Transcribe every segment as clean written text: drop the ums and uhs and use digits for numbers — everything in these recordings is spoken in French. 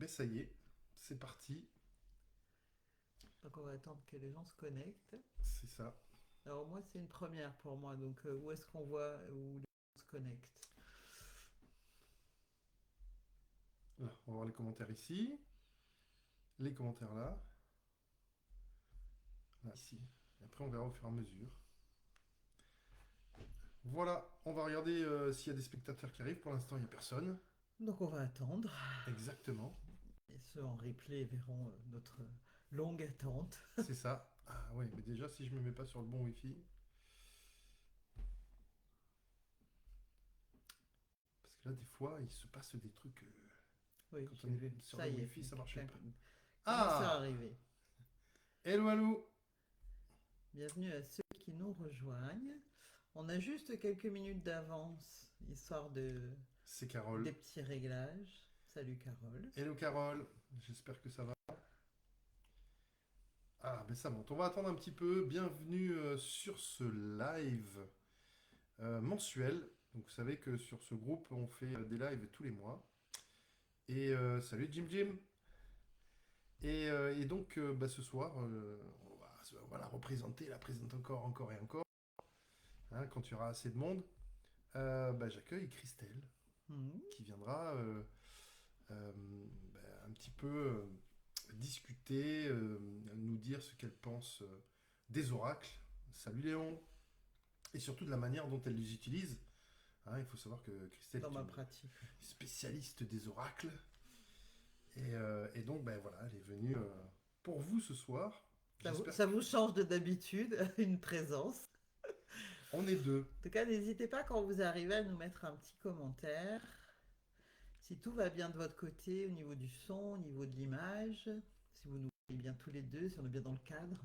Ben ça y est, c'est parti, Donc on va attendre que les gens se connectent. c'est ça. Alors moi c'est une première pour moi, donc où est-ce qu'on voit où les gens se connectent? Là, on va voir les commentaires ici, les commentaires là, là, ici. Et après, on verra au fur et à mesure. Voilà, on va regarder s'il y a des spectateurs qui arrivent. Pour l'instant, il n'y a personne. Donc on va attendre. Exactement, Et ceux en replay verront notre longue attente. c'est ça. Ah ouais, mais déjà, si je me mets pas sur le bon Wi-Fi, parce que là, des fois, il se passe des trucs. Oui, Quand j'ai on est vu. sur le Ça y est, Wi-Fi, ça marche quelqu'un pas. commence à Ah, arriver. hello, hello. Bienvenue à ceux qui nous rejoignent. On a juste quelques minutes d'avance, histoire de C'est Carole. des petits réglages. Salut Carole. Hello, Carole. J'espère que ça va. Ah, ben ça monte. On va attendre un petit peu. Bienvenue sur ce live mensuel. Donc, vous savez que sur ce groupe, on fait des lives tous les mois. Et salut Jim Jim. Et donc, bah, ce soir, on va la représenter, la présenter encore, encore et encore. Hein, quand il y aura assez de monde, bah, j'accueille Christelle, Mhm. qui viendra euh, bah, un petit peu discuter, nous dire ce qu'elle pense des oracles. Salut Léon. Et surtout de la manière dont elle les utilise. Hein, il faut savoir que Christelle Dans est ma une pratique. spécialiste des oracles. Et donc, ben voilà, elle est venue pour vous ce soir. J'espère Ça que vous change de d'habitude, une présence. on est deux. En tout cas, n'hésitez pas quand vous arrivez à nous mettre un petit commentaire. Si tout va bien de votre côté, au niveau du son, au niveau de l'image, si vous nous voyez bien tous les deux, si on est bien dans le cadre.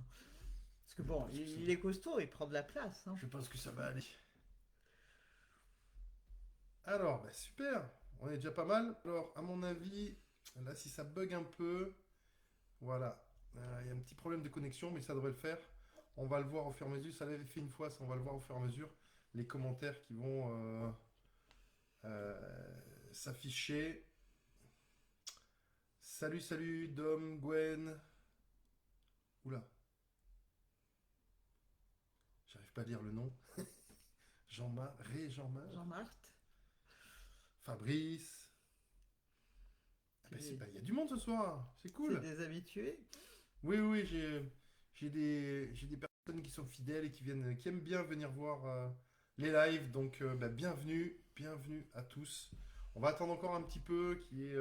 Parce que Je bon, pense que ça il va. est costaud, il prend de la place, hein. Je pense que ça va aller. Alors, ben super. On est déjà pas mal. Alors, à mon avis, là, si ça bug un peu, voilà. Il y a un petit problème de connexion, mais ça devrait le faire. On va le voir au fur et à mesure. Ça l'avait fait une fois, ça, on va le voir au fur et à mesure. Les commentaires qui vont s'afficher. Salut, salut, Dom, Gwen. Oula, j'arrive pas à lire le nom. Jean-Marc, Jean-Marc, Jean-Marc, Fabrice. Ah ben, c'est il y a du monde ce soir, c'est c'est cool. des habitués. Oui, oui, j'ai des personnes qui sont fidèles et qui viennent, qui aiment bien venir voir les lives. Donc, bah, bienvenue, bienvenue à tous. On va attendre encore un petit peu, qu'il y ait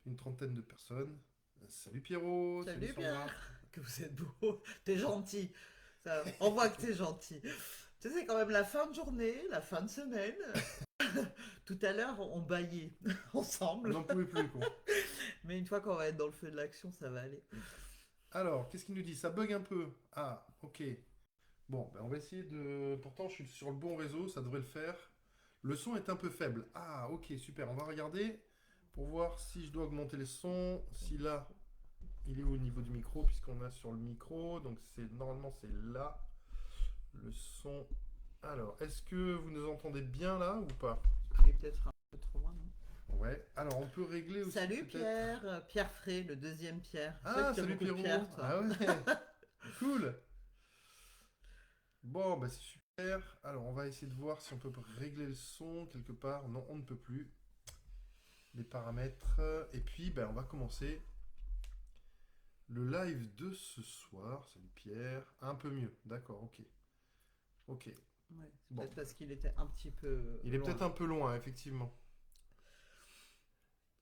une trentaine de personnes. Salut Pierrot, salut Salut Sandra. Pierre, que vous êtes beau, t'es gentil. Ça, on voit que t'es gentil. Tu sais, c'est quand même la fin de journée, la fin de semaine. Tout à l'heure, on baillait On ensemble. n'en pouvait plus, quoi. Mais une fois qu'on va être dans le feu de l'action, ça va aller. Alors, qu'est-ce qu'il nous dit? Ça bug un peu. Ah, ok. Bon, ben on va essayer de. Pourtant, je suis sur le bon réseau, ça devrait le faire. Le son est un peu faible. Ah, ok, super. On va regarder pour voir si je dois augmenter les sons. Si là, il est au niveau du micro, puisqu'on a sur le micro. Donc, normalement, c'est là le son. Alors, est-ce que vous nous entendez bien là ou pas? Il est peut-être un peu trop loin, non? Ouais. Alors, on peut régler aussi Salut peut-être. Pierre, Pierre Frey, le deuxième Pierre. Je sais que Ah, tu as salut beaucoup de Pierrot. Pierre, toi. Ah ouais, cool. Bon, bah c'est super. Alors, on va essayer de voir si on peut régler le son quelque part. Non, on ne peut plus. Les paramètres. Et puis, ben, on va commencer le live de ce soir. Salut Pierre. Un peu mieux. D'accord, ok. Ok. Ouais, c'est Bon. peut-être parce qu'il était un petit peu Il est peut-être loin. un peu loin, effectivement.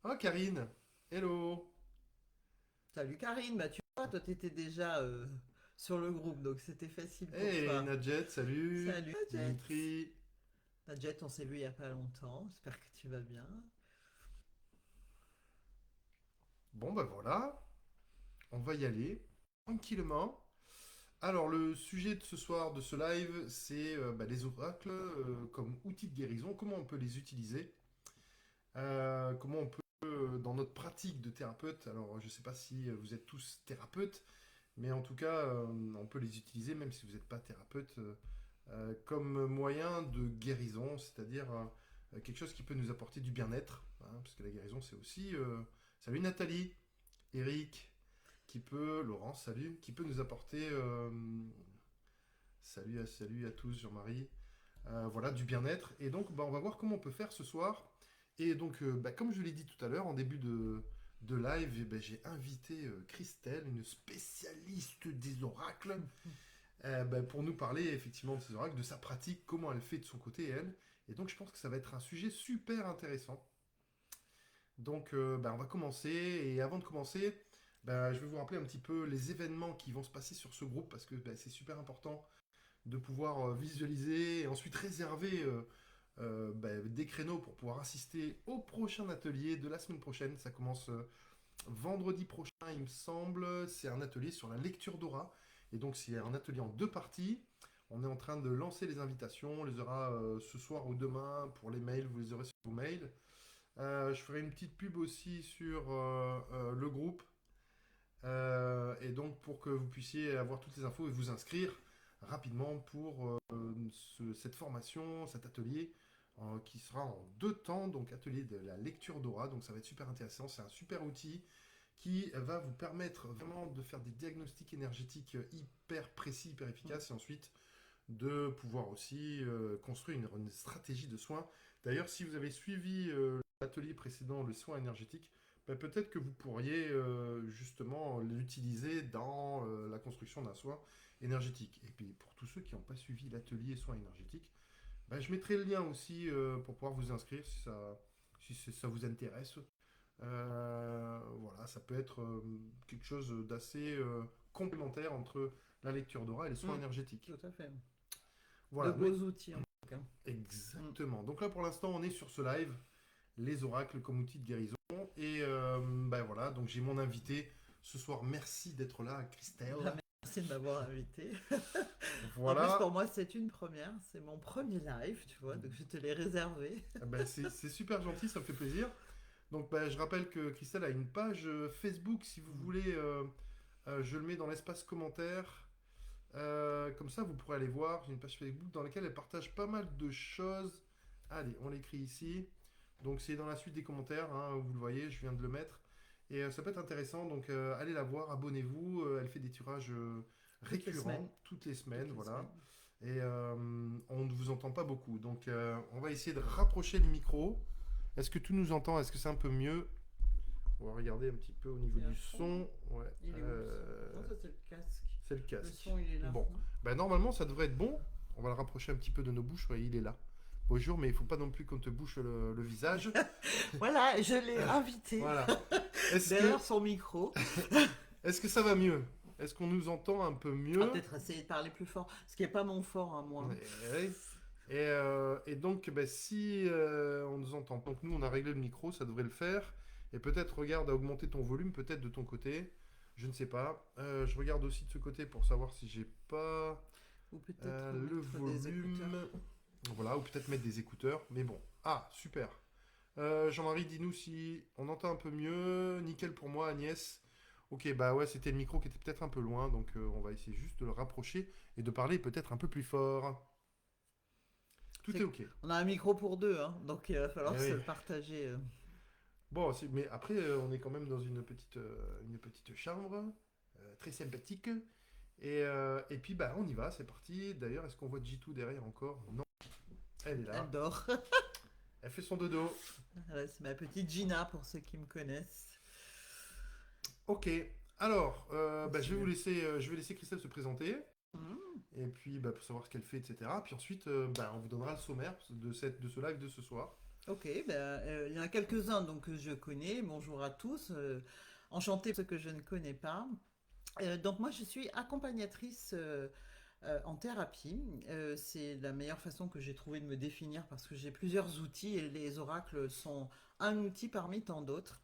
Ah, Karine. Hello. Salut Karine, bah tu vois, toi t'étais déjà sur le groupe, donc c'était facile pour Hey, toi. Nadjet, salut. Salut Nadjet. Dimitri. Nadjet, on s'est vu il y a pas longtemps, j'espère que tu vas bien. Bon, ben voilà. On va y aller. Tranquillement. Alors, le sujet de ce soir, de ce live, c'est bah, les oracles comme outils de guérison. Comment on peut les utiliser? Comment on peut, dans notre pratique de thérapeute, alors je ne sais pas si vous êtes tous thérapeutes, mais en tout cas, on peut les utiliser, même si vous n'êtes pas thérapeute, comme moyen de guérison, c'est-à-dire quelque chose qui peut nous apporter du bien-être, hein, parce que la guérison, c'est aussi Salut Nathalie, Eric, Laurent, salut, qui peut nous apporter, salut à tous, Jean-Marie, voilà, du bien-être. Et donc, bah, on va voir comment on peut faire ce soir. Et donc, bah, comme je l'ai dit tout à l'heure, en début de live, eh ben, j'ai invité Christelle, une spécialiste des oracles, bah, pour nous parler effectivement de ces oracles, de sa pratique, comment elle fait de son côté, elle. Et donc, je pense que ça va être un sujet super intéressant. Donc, bah, on va commencer. Et avant de commencer, bah, je vais vous rappeler un petit peu les événements qui vont se passer sur ce groupe parce que bah, c'est super important de pouvoir visualiser et ensuite réserver bah, des créneaux pour pouvoir assister au prochain atelier de la semaine prochaine. Ça commence vendredi prochain, il me semble. C'est un atelier sur la lecture d'aura. Et donc, c'est un atelier en deux parties. On est en train de lancer les invitations. On les aura ce soir ou demain pour les mails. Vous les aurez sur vos mails. Je ferai une petite pub aussi sur le groupe. Et donc, pour que vous puissiez avoir toutes les infos et vous inscrire rapidement pour cette formation, cet atelier qui sera en deux temps, donc atelier de la lecture d'aura, donc ça va être super intéressant, c'est un super outil qui va vous permettre vraiment de faire des diagnostics énergétiques hyper précis, hyper efficaces, et ensuite de pouvoir aussi construire une stratégie de soins. D'ailleurs, si vous avez suivi l'atelier précédent, le soin énergétique, ben, peut-être que vous pourriez justement l'utiliser dans la construction d'un soin énergétique. Et puis pour tous ceux qui n'ont pas suivi l'atelier soins énergétiques, ben, je mettrai le lien aussi pour pouvoir vous inscrire si ça vous intéresse. Voilà, ça peut être quelque chose d'assez complémentaire entre la lecture d'aura et les soins énergétiques. Tout à fait. De Voilà, beaux outils en tout cas. exactement. Donc là pour l'instant on est sur ce live, les oracles comme outil de guérison. Et ben voilà, donc j'ai mon invité ce soir. Merci d'être là, Christelle. Merci de m'avoir invité. En plus, Voilà. pour moi, c'est une première. C'est mon premier live, tu vois, donc je te l'ai réservé. Ben, c'est super gentil, ça me fait plaisir. Donc ben, je rappelle que Christelle a une page Facebook, si vous voulez, je le mets dans l'espace commentaire. Comme ça, vous pourrez aller voir. J'ai une page Facebook dans laquelle elle partage pas mal de choses. Allez, on l'écrit ici. Donc c'est dans la suite des commentaires, hein, vous le voyez, je viens de le mettre. Et ça peut être intéressant, donc allez la voir, abonnez-vous. Elle fait des tirages récurrents toutes les semaines, voilà. Et on ne vous entend pas beaucoup. Donc on va essayer de rapprocher le micro. Est-ce que tout nous entend? Est-ce que c'est un peu mieux? On va regarder un petit peu au niveau du son. Ouais. Il est où? Non, ça c'est le casque. C'est le casque. Le son, il est là. Bon, ben, normalement ça devrait être bon. On va le rapprocher un petit peu de nos bouches. Ouais, il est là. Bonjour, mais il faut pas non plus qu'on te bouche le visage. Voilà, je l'ai invité. Voilà. Derrière son micro. Est-ce que ça va mieux? Est-ce qu'on nous entend un peu mieux? Peut-être essayer de parler plus fort. Ce qui n'est pas mon fort à moi. Et donc, ben, si on nous entend, donc nous on a réglé le micro, ça devrait le faire. Et peut-être regarde à augmenter ton volume, peut-être de ton côté. Je ne sais pas. Je regarde aussi de ce côté pour savoir si j'ai pas ou peut-être le volume. Voilà, ou peut-être mettre des écouteurs. Mais bon. Ah, super. Jean-Marie, dis-nous si on entend un peu mieux. Nickel pour moi, Agnès. Ok, bah ouais, c'était le micro qui était peut-être un peu loin, donc on va essayer juste de le rapprocher et de parler peut-être un peu plus fort. Tout est ok. On a un micro pour deux, hein, donc il va falloir se le partager. Bon, mais après, on est quand même dans une petite chambre, très sympathique. Et puis, bah, on y va, c'est parti. D'ailleurs, est-ce qu'on voit J2 derrière encore? Non. Elle est là. Elle dort. Elle fait son dodo. Voilà, c'est ma petite Gina pour ceux qui me connaissent. Ok. Alors, bah, je vais laisser Christelle se présenter. Et puis, bah, pour savoir ce qu'elle fait, etc. Puis ensuite, bah, on vous donnera le sommaire de ce live de ce soir. Ok, ben, il y en a quelques-uns donc, que je connais. Bonjour à tous. Enchantée pour ceux que je ne connais pas. Donc moi, je suis accompagnatrice en thérapie. C'est la meilleure façon que j'ai trouvé de me définir parce que j'ai plusieurs outils et les oracles sont un outil parmi tant d'autres.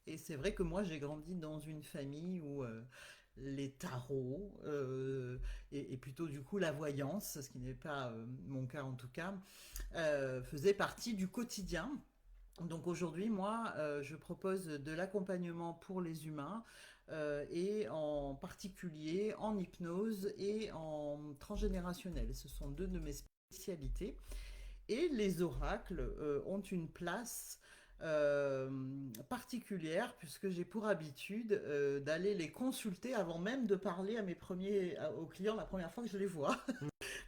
Et c'est vrai que moi, j'ai grandi dans une famille où les tarots et plutôt du coup la voyance, ce qui n'est pas mon cas en tout cas, faisaient partie du quotidien. Donc aujourd'hui, moi, je propose de l'accompagnement pour les humains et en particulier en hypnose et en transgénérationnel. Ce sont deux de mes spécialités. Et les oracles ont une place euh, particulières, puisque j'ai pour habitude d'aller les consulter avant même de parler aux clients la première fois que je les vois,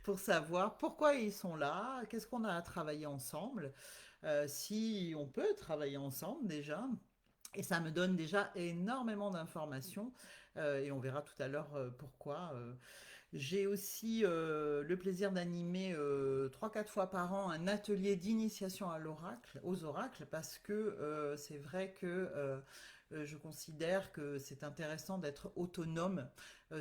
pour savoir pourquoi ils sont là, qu'est-ce qu'on a à travailler ensemble, si on peut travailler ensemble déjà. Et ça me donne déjà énormément d'informations, et on verra tout à l'heure pourquoi. J'ai aussi le plaisir d'animer 3-4 fois par an un atelier d'initiation aux oracles, parce que c'est vrai que je considère que c'est intéressant d'être autonome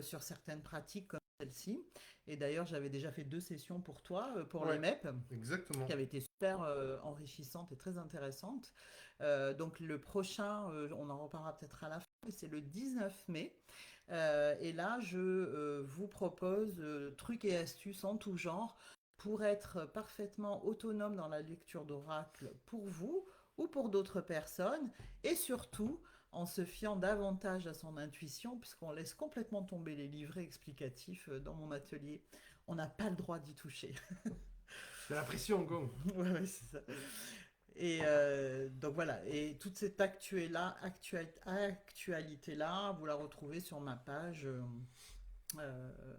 sur certaines pratiques comme celle-ci. Et d'ailleurs, j'avais déjà fait 2 sessions pour toi, pour les Ouais, MEP, qui exactement. avaient été super enrichissantes et très intéressantes. Donc le prochain, on en reparlera peut-être à la fin, mais c'est le 19 mai. Et là, je vous propose trucs et astuces en tout genre pour être parfaitement autonome dans la lecture d'oracle pour vous ou pour d'autres personnes, et surtout en se fiant davantage à son intuition, puisqu'on laisse complètement tomber les livrets explicatifs dans mon atelier. On n'a pas le droit d'y toucher. C'est la pression, go. Ouais, ouais, c'est ça. Et donc voilà, et toute cette actualité-là, vous la retrouvez sur ma page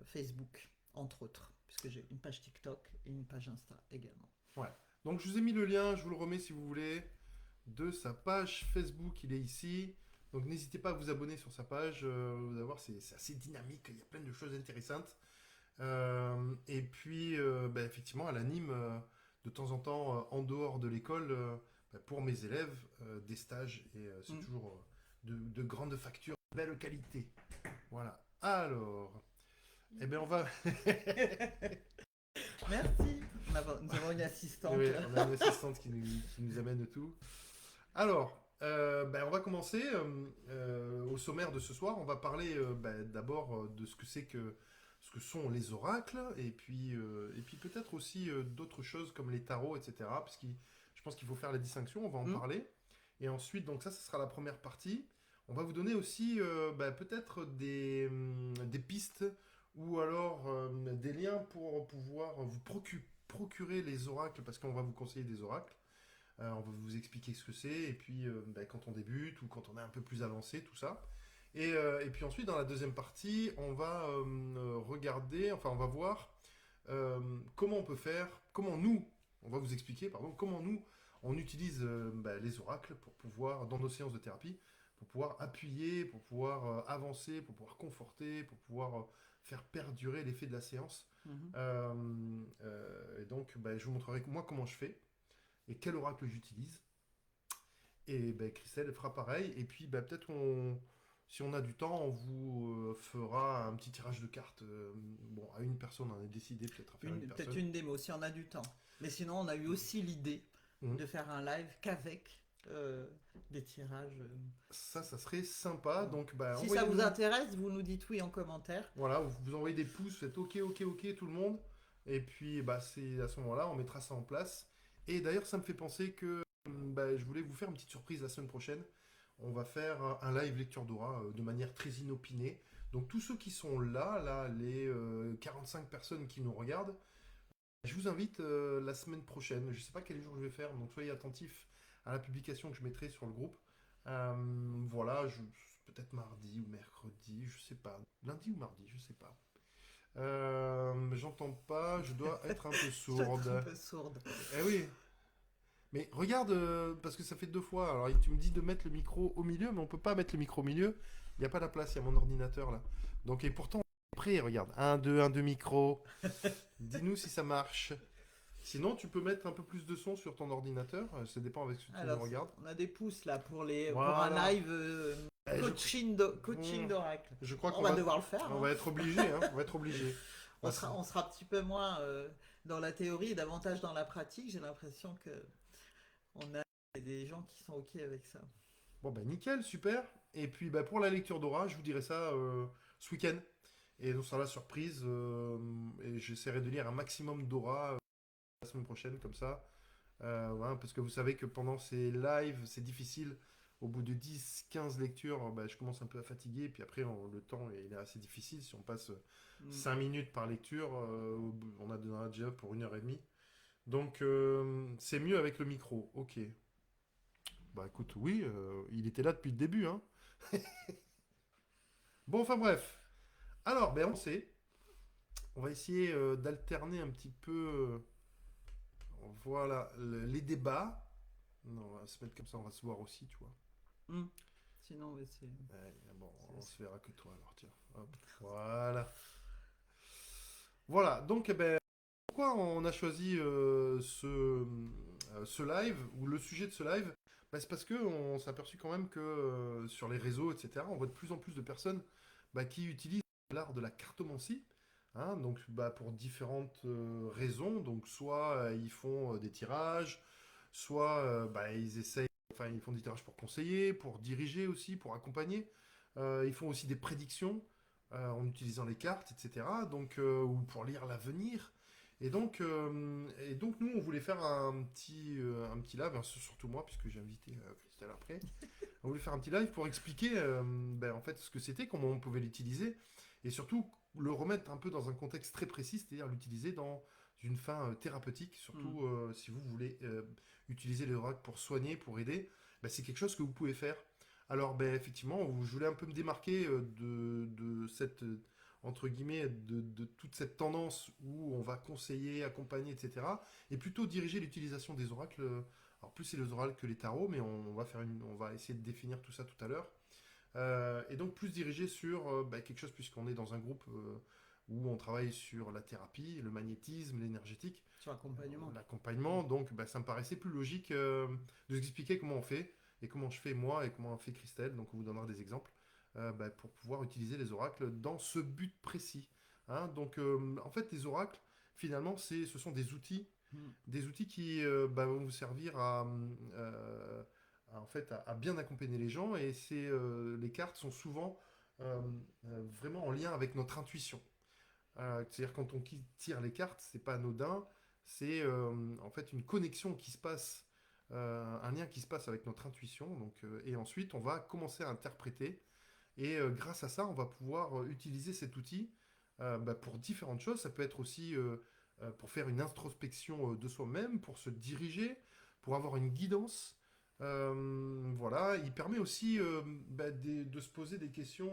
Facebook, entre autres, puisque j'ai une page TikTok et une page Insta également. Ouais. Donc je vous ai mis le lien, je vous le remets si vous voulez, de sa page Facebook, il est ici. Donc n'hésitez pas à vous abonner sur sa page, vous allez voir, c'est assez dynamique, il y a plein de choses intéressantes. Et puis, bah, effectivement, elle anime de temps en temps, en dehors de l'école, bah, pour mes élèves, des stages, et c'est Mm. toujours de grandes factures, de belle qualité. Voilà. Alors, eh bien, on va. Merci. Nous avons une assistante. Oui, on a une assistante qui nous amène tout. Alors, ben, on va commencer au sommaire de ce soir. On va parler ben, d'abord de ce que sont les oracles, et puis peut-être aussi d'autres choses comme les tarots, etc. Parce que je pense qu'il faut faire la distinction. On va en Mm. parler. Et ensuite, donc ça sera la première partie. On va vous donner aussi ben, peut-être des pistes ou alors des liens pour pouvoir vous procurer les oracles, parce qu'on va vous conseiller des oracles. On va vous expliquer ce que c'est, et puis bah, quand on débute ou quand on est un peu plus avancé, tout ça. Et puis ensuite, dans la deuxième partie, on va regarder, enfin on va voir comment on peut faire, on va vous expliquer, pardon, comment nous, on utilise bah, les oracles pour pouvoir, dans nos séances de thérapie, pour pouvoir appuyer, pour pouvoir avancer, pour pouvoir conforter, pour pouvoir faire perdurer l'effet de la séance. Mhm. Et donc, bah, je vous montrerai moi comment je fais et quel oracle j'utilise. Et ben, Christelle fera pareil. Et puis ben, peut-être si on a du temps, on vous fera un petit tirage de cartes. Bon, à une personne, on a décidé peut-être à faire une Peut-être personne. une démo si on a du temps. Mais sinon, on a eu aussi l'idée Mhm. de faire un live qu'avec des tirages. Ça serait sympa. Voilà. Donc ben, Si ça vous envoyez-nous. intéresse, vous nous dites oui en commentaire. Voilà, vous envoyez des pouces, faites OK, OK, OK, tout le monde. Et puis bah, c'est à ce moment-là, on mettra ça en place. Et d'ailleurs, ça me fait penser que bah, je voulais vous faire une petite surprise la semaine prochaine. On va faire un live lecture d'aura de manière très inopinée. Donc tous ceux qui sont là, les 45 personnes qui nous regardent, je vous invite la semaine prochaine. Je ne sais pas quel jour je vais faire, donc soyez attentifs à la publication que je mettrai sur le groupe. Voilà, peut-être mardi ou mercredi, je sais pas. Lundi ou mardi, je sais pas. J'entends pas, je dois être un peu Je dois être un sourde. peu sourde. Eh oui, mais regarde, parce que ça fait 2 fois. Alors tu me dis de mettre le micro au milieu, mais on peut pas mettre le micro au milieu. Il n'y a pas la place, il y a mon ordinateur là. Donc, et pourtant, on est prêt, regarde. Un, deux micros. Dis-nous si ça marche. Sinon, tu peux mettre un peu plus de son sur ton ordinateur. Ça dépend avec ce que tu nous Alors, regardes. on a des pouces là pour un Voilà. live Eh, coaching hmm, d'oracle. je crois On qu'on va va, devoir le faire, on hein. va être obligé. Hein, on va être obligé. On sera, on sera un petit peu moins dans la théorie et davantage dans la pratique. J'ai l'impression que on a des gens qui sont OK avec ça. Bon, bah nickel, super. Et puis bah, pour la lecture d'aura, je vous dirai ça ce week-end. Et on sera la surprise. Et j'essaierai de lire un maximum d'aura la semaine prochaine, comme ça. Voilà, parce que vous savez que pendant ces lives, c'est difficile. Au bout de 10, 15 lectures, bah, je commence un peu à fatiguer. Puis après, le temps il est assez difficile. Si on passe Mm. 5 minutes par lecture, on a déjà pour 1 heure et demie. Donc, c'est mieux avec le micro. Ok. Bah écoute, oui, il était là depuis le début, hein. Bon, enfin bref. Alors, ben on sait. On va essayer d'alterner un petit peu, voilà, les débats. Non, on va se mettre comme ça, on va se voir aussi, tu vois. Hmm. Sinon, ouais, c'est. Ouais, bon, on se c'est- verra que toi alors, tiens. Hop, voilà. Voilà, donc, eh ben, pourquoi on a choisi ce live, ou le sujet de ce live? Bah, c'est parce que on s'est aperçu quand même que sur les réseaux, etc., on voit de plus en plus de personnes bah, qui utilisent l'art de la cartomancie, hein, donc bah, pour différentes raisons. Donc soit ils font des tirages, soit bah, ils essayent, enfin ils font des tirages pour conseiller, pour diriger aussi, pour accompagner. Ils font aussi des prédictions en utilisant les cartes, etc. Donc ou pour lire l'avenir. Et donc nous, on voulait faire un petit live, hein, surtout moi, puisque j'ai invité Christelle après. On voulait faire un petit live pour expliquer ben, en fait ce que c'était, comment on pouvait l'utiliser, et surtout le remettre un peu dans un contexte très précis, c'est-à-dire l'utiliser dans une fin thérapeutique, Hmm. surtout si vous voulez utiliser les oracles pour soigner, pour aider, ben, c'est quelque chose que vous pouvez faire. Alors ben, effectivement, je voulais un peu me démarquer de cette entre guillemets, de toute cette tendance où on va conseiller, accompagner, etc. Et plutôt diriger l'utilisation des oracles. Alors plus c'est les oracles que les tarots, mais on va essayer de définir tout ça tout à l'heure. Et donc plus dirigé sur bah, quelque chose, puisqu'on est dans un groupe où on travaille sur la thérapie, le magnétisme, l'énergétique, Sur l'accompagnement. Hmm. l'accompagnement. Donc bah, ça me paraissait plus logique de vous expliquer comment on fait, et comment je fais moi, et comment fait Christelle. Donc on vous donnera des exemples bah, pour pouvoir utiliser les oracles dans ce but précis. Hein. Donc en fait les oracles, finalement, ce sont Hmm. des outils qui bah, vont vous servir en fait, à bien accompagner les gens. Et les cartes sont souvent vraiment en lien avec notre intuition. C'est-à-dire quand on tire les cartes, c'est pas anodin, c'est en fait une connexion qui se passe, un lien qui se passe avec notre intuition. Donc, et ensuite, on va commencer à interpréter. Et grâce à ça, on va pouvoir utiliser cet outil bah, pour différentes choses. Ça peut être aussi pour faire une introspection de soi-même, pour se diriger, pour avoir une guidance. Voilà, il permet aussi bah, de se poser des questions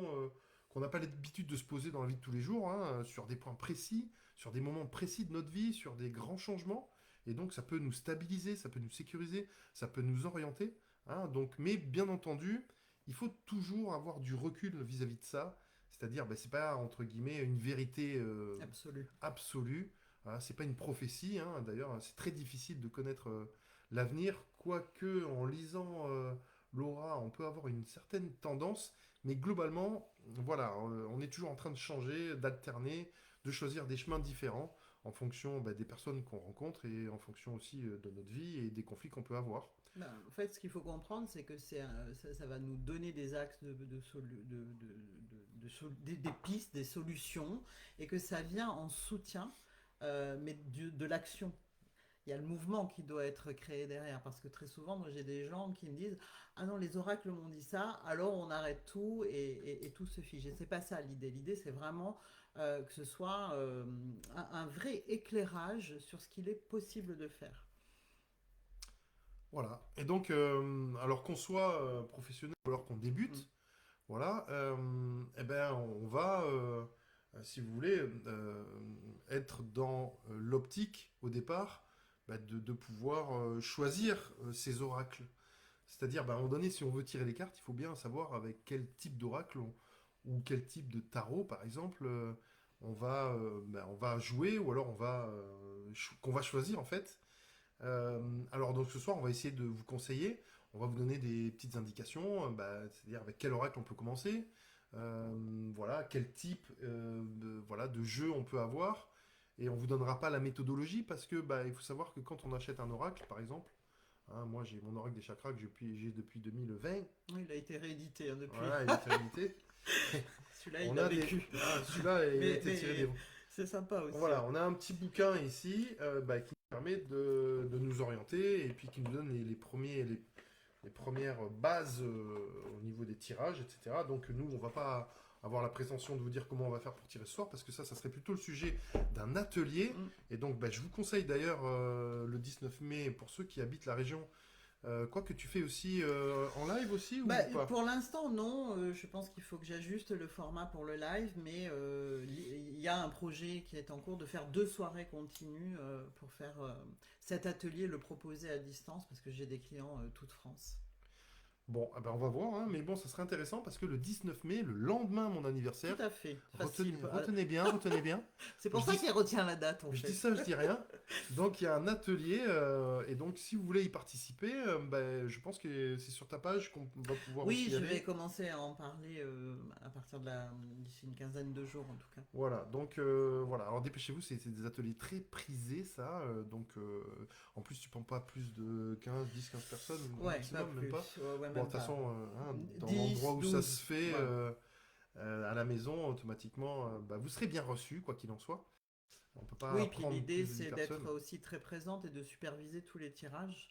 qu'on n'a pas l'habitude de se poser dans la vie de tous les jours, hein, sur des points précis, sur des moments précis de notre vie, sur des grands changements. Et donc ça peut nous stabiliser, ça peut nous sécuriser, ça peut nous orienter. Hein. Donc, mais bien entendu, il faut toujours avoir du recul vis-à-vis de ça. C'est-à-dire, ben, c'est pas entre guillemets une vérité Absolu. absolue. Hein, c'est pas une prophétie. Hein. D'ailleurs, c'est très difficile de connaître l'avenir, quoique en lisant l'aura, on peut avoir une certaine tendance. Mais globalement, voilà, on est toujours en train de changer, d'alterner, de choisir des chemins différents en fonction ben, des personnes qu'on rencontre et en fonction aussi de notre vie et des conflits qu'on peut avoir. Ben, en fait, ce qu'il faut comprendre, c'est que ça va nous donner des axes des pistes, des solutions, et que ça vient en soutien, mais de l'action. Il y a le mouvement qui doit être créé derrière, parce que très souvent, moi j'ai des gens qui me disent: ah non, les oracles m'ont dit ça, alors on arrête tout et tout se fige. Et c'est pas ça l'idée. L'idée, c'est vraiment que ce soit un vrai éclairage sur ce qu'il est possible de faire. Voilà. Et donc, alors qu'on soit professionnel ou alors qu'on Mm. débute, voilà, eh ben, on va, si vous voulez, être dans l'optique au départ bah, de pouvoir choisir ces oracles. C'est-à-dire, bah, à un moment donné, si on veut tirer les cartes, il faut bien savoir avec quel type d'oracle ou quel type de tarot, par exemple, on va jouer ou alors qu'on va choisir en fait. Alors donc ce soir, on va essayer de vous conseiller. On va vous donner des petites indications, bah, c'est-à-dire avec quel oracle on peut commencer, voilà, quel type voilà, de jeu on peut avoir. Et on vous donnera pas la méthodologie parce que bah, il faut savoir que quand on achète un oracle, par exemple, hein, moi j'ai mon oracle des chakras que j'ai depuis 2020. Oui, il a été réédité hein, depuis. Voilà, il est réédité. Celui-là, il On a a vécu. celui-là, il a été tiré des. Mais c'est sympa aussi. Voilà, on a un petit bouquin ici bah, qui nous permet de nous orienter et puis qui nous donne les premières bases au niveau des tirages, etc. Donc nous, on va pas avoir la prétention de vous dire comment on va faire pour tirer ce soir, parce que ça serait plutôt le sujet d'un atelier. Mm. Et donc, bah, je vous conseille d'ailleurs le 19 mai, pour ceux qui habitent la région, Quoi que tu fais aussi en live aussi ou Bah, pas? pour l'instant, non. Je pense qu'il faut que j'ajuste le format pour le live, mais il y a un projet qui est en cours de faire 2 soirées continues pour faire cet atelier, le proposer à distance, parce que j'ai des clients toute France. Bon, ah ben on va voir, hein, mais bon, ça serait intéressant parce que le 19 mai, le lendemain de mon Tout anniversaire, à fait, facile. retenez bien. C'est pour Je ça dis, qu'il retient la date, en je dis fait. ça, je dis rien. Donc il y a un atelier, et donc si vous voulez y participer, ben, je pense que c'est sur ta page qu'on va pouvoir aussi Oui, y je vais aller. commencer à en parler à partir d'ici une quinzaine de jours, en tout cas. Voilà, donc voilà. Alors dépêchez-vous, c'est des ateliers très prisés, ça. Donc en plus, tu prends pas plus de 15 personnes, Ouais, pas maximum, même pas. plus. Ouais, ouais, Bon, de même toute pas. façon, hein, dans l'endroit 10, où ça se 12. fait, Ouais. à la maison, automatiquement, bah, vous serez bien reçu, quoi qu'il en soit. On peut pas Oui, puis prendre l'idée, plus de 10 c'est d'être personnes. aussi très présente et de superviser tous les tirages.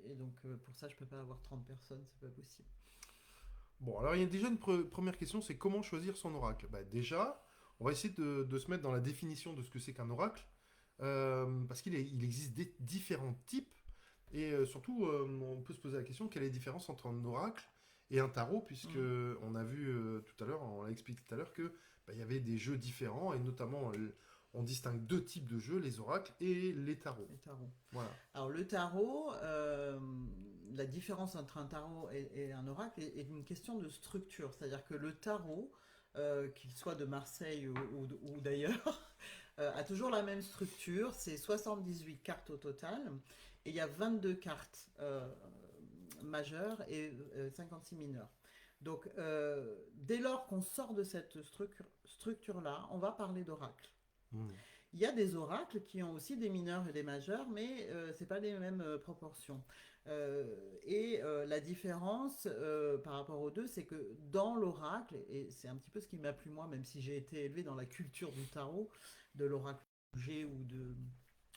Et donc, pour ça, je peux pas avoir 30 personnes, c'est pas possible. Bon, alors il y a déjà une première question, c'est comment choisir son oracle? Bah, déjà, on va essayer de se mettre dans la définition de ce que c'est qu'un oracle, parce il existe différents types, et surtout, on peut se poser la question, quelle est la différence entre un oracle et un tarot, puisque Mhm. on a vu tout à l'heure, on l'a expliqué tout à l'heure, que bah, il y avait des jeux différents, et notamment, on distingue deux types de jeux, les oracles et les tarots. Les tarots. Voilà. Alors, le tarot, la différence entre un tarot et un oracle est une question de structure. C'est-à-dire que le tarot, qu'il soit de Marseille ou d'ailleurs, a toujours la même structure. C'est 78 cartes au total. Et il y a 22 cartes majeures et 56 mineures. Donc, dès lors qu'on sort de cette structure-là, on va parler d'oracle. Hmm. Il y a des oracles qui ont aussi des mineurs et des majeurs, mais ce n'est pas les mêmes proportions. La différence par rapport aux deux, c'est que dans l'oracle, et c'est un petit peu ce qui m'a plu moi, même si j'ai été élevé dans la culture du tarot, de l'oracle G ou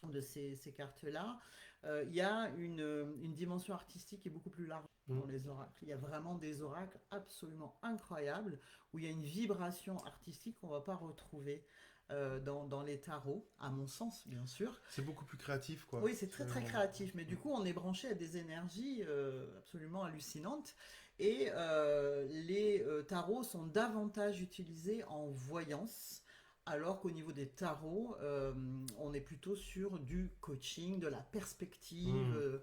de ces cartes-là, il y a une dimension artistique qui est beaucoup plus large Hmm. dans les oracles. Il y a vraiment des oracles absolument incroyables où il y a une vibration artistique qu'on ne va pas retrouver dans les tarots, à mon sens, bien sûr. C'est beaucoup plus créatif, quoi. Oui, c'est très très créatif, mais du coup, on est branché à des énergies absolument hallucinantes. Et les tarots sont davantage utilisés en voyance, alors qu'au niveau des tarots, on est plutôt sur du coaching, de la perspective. Hmm.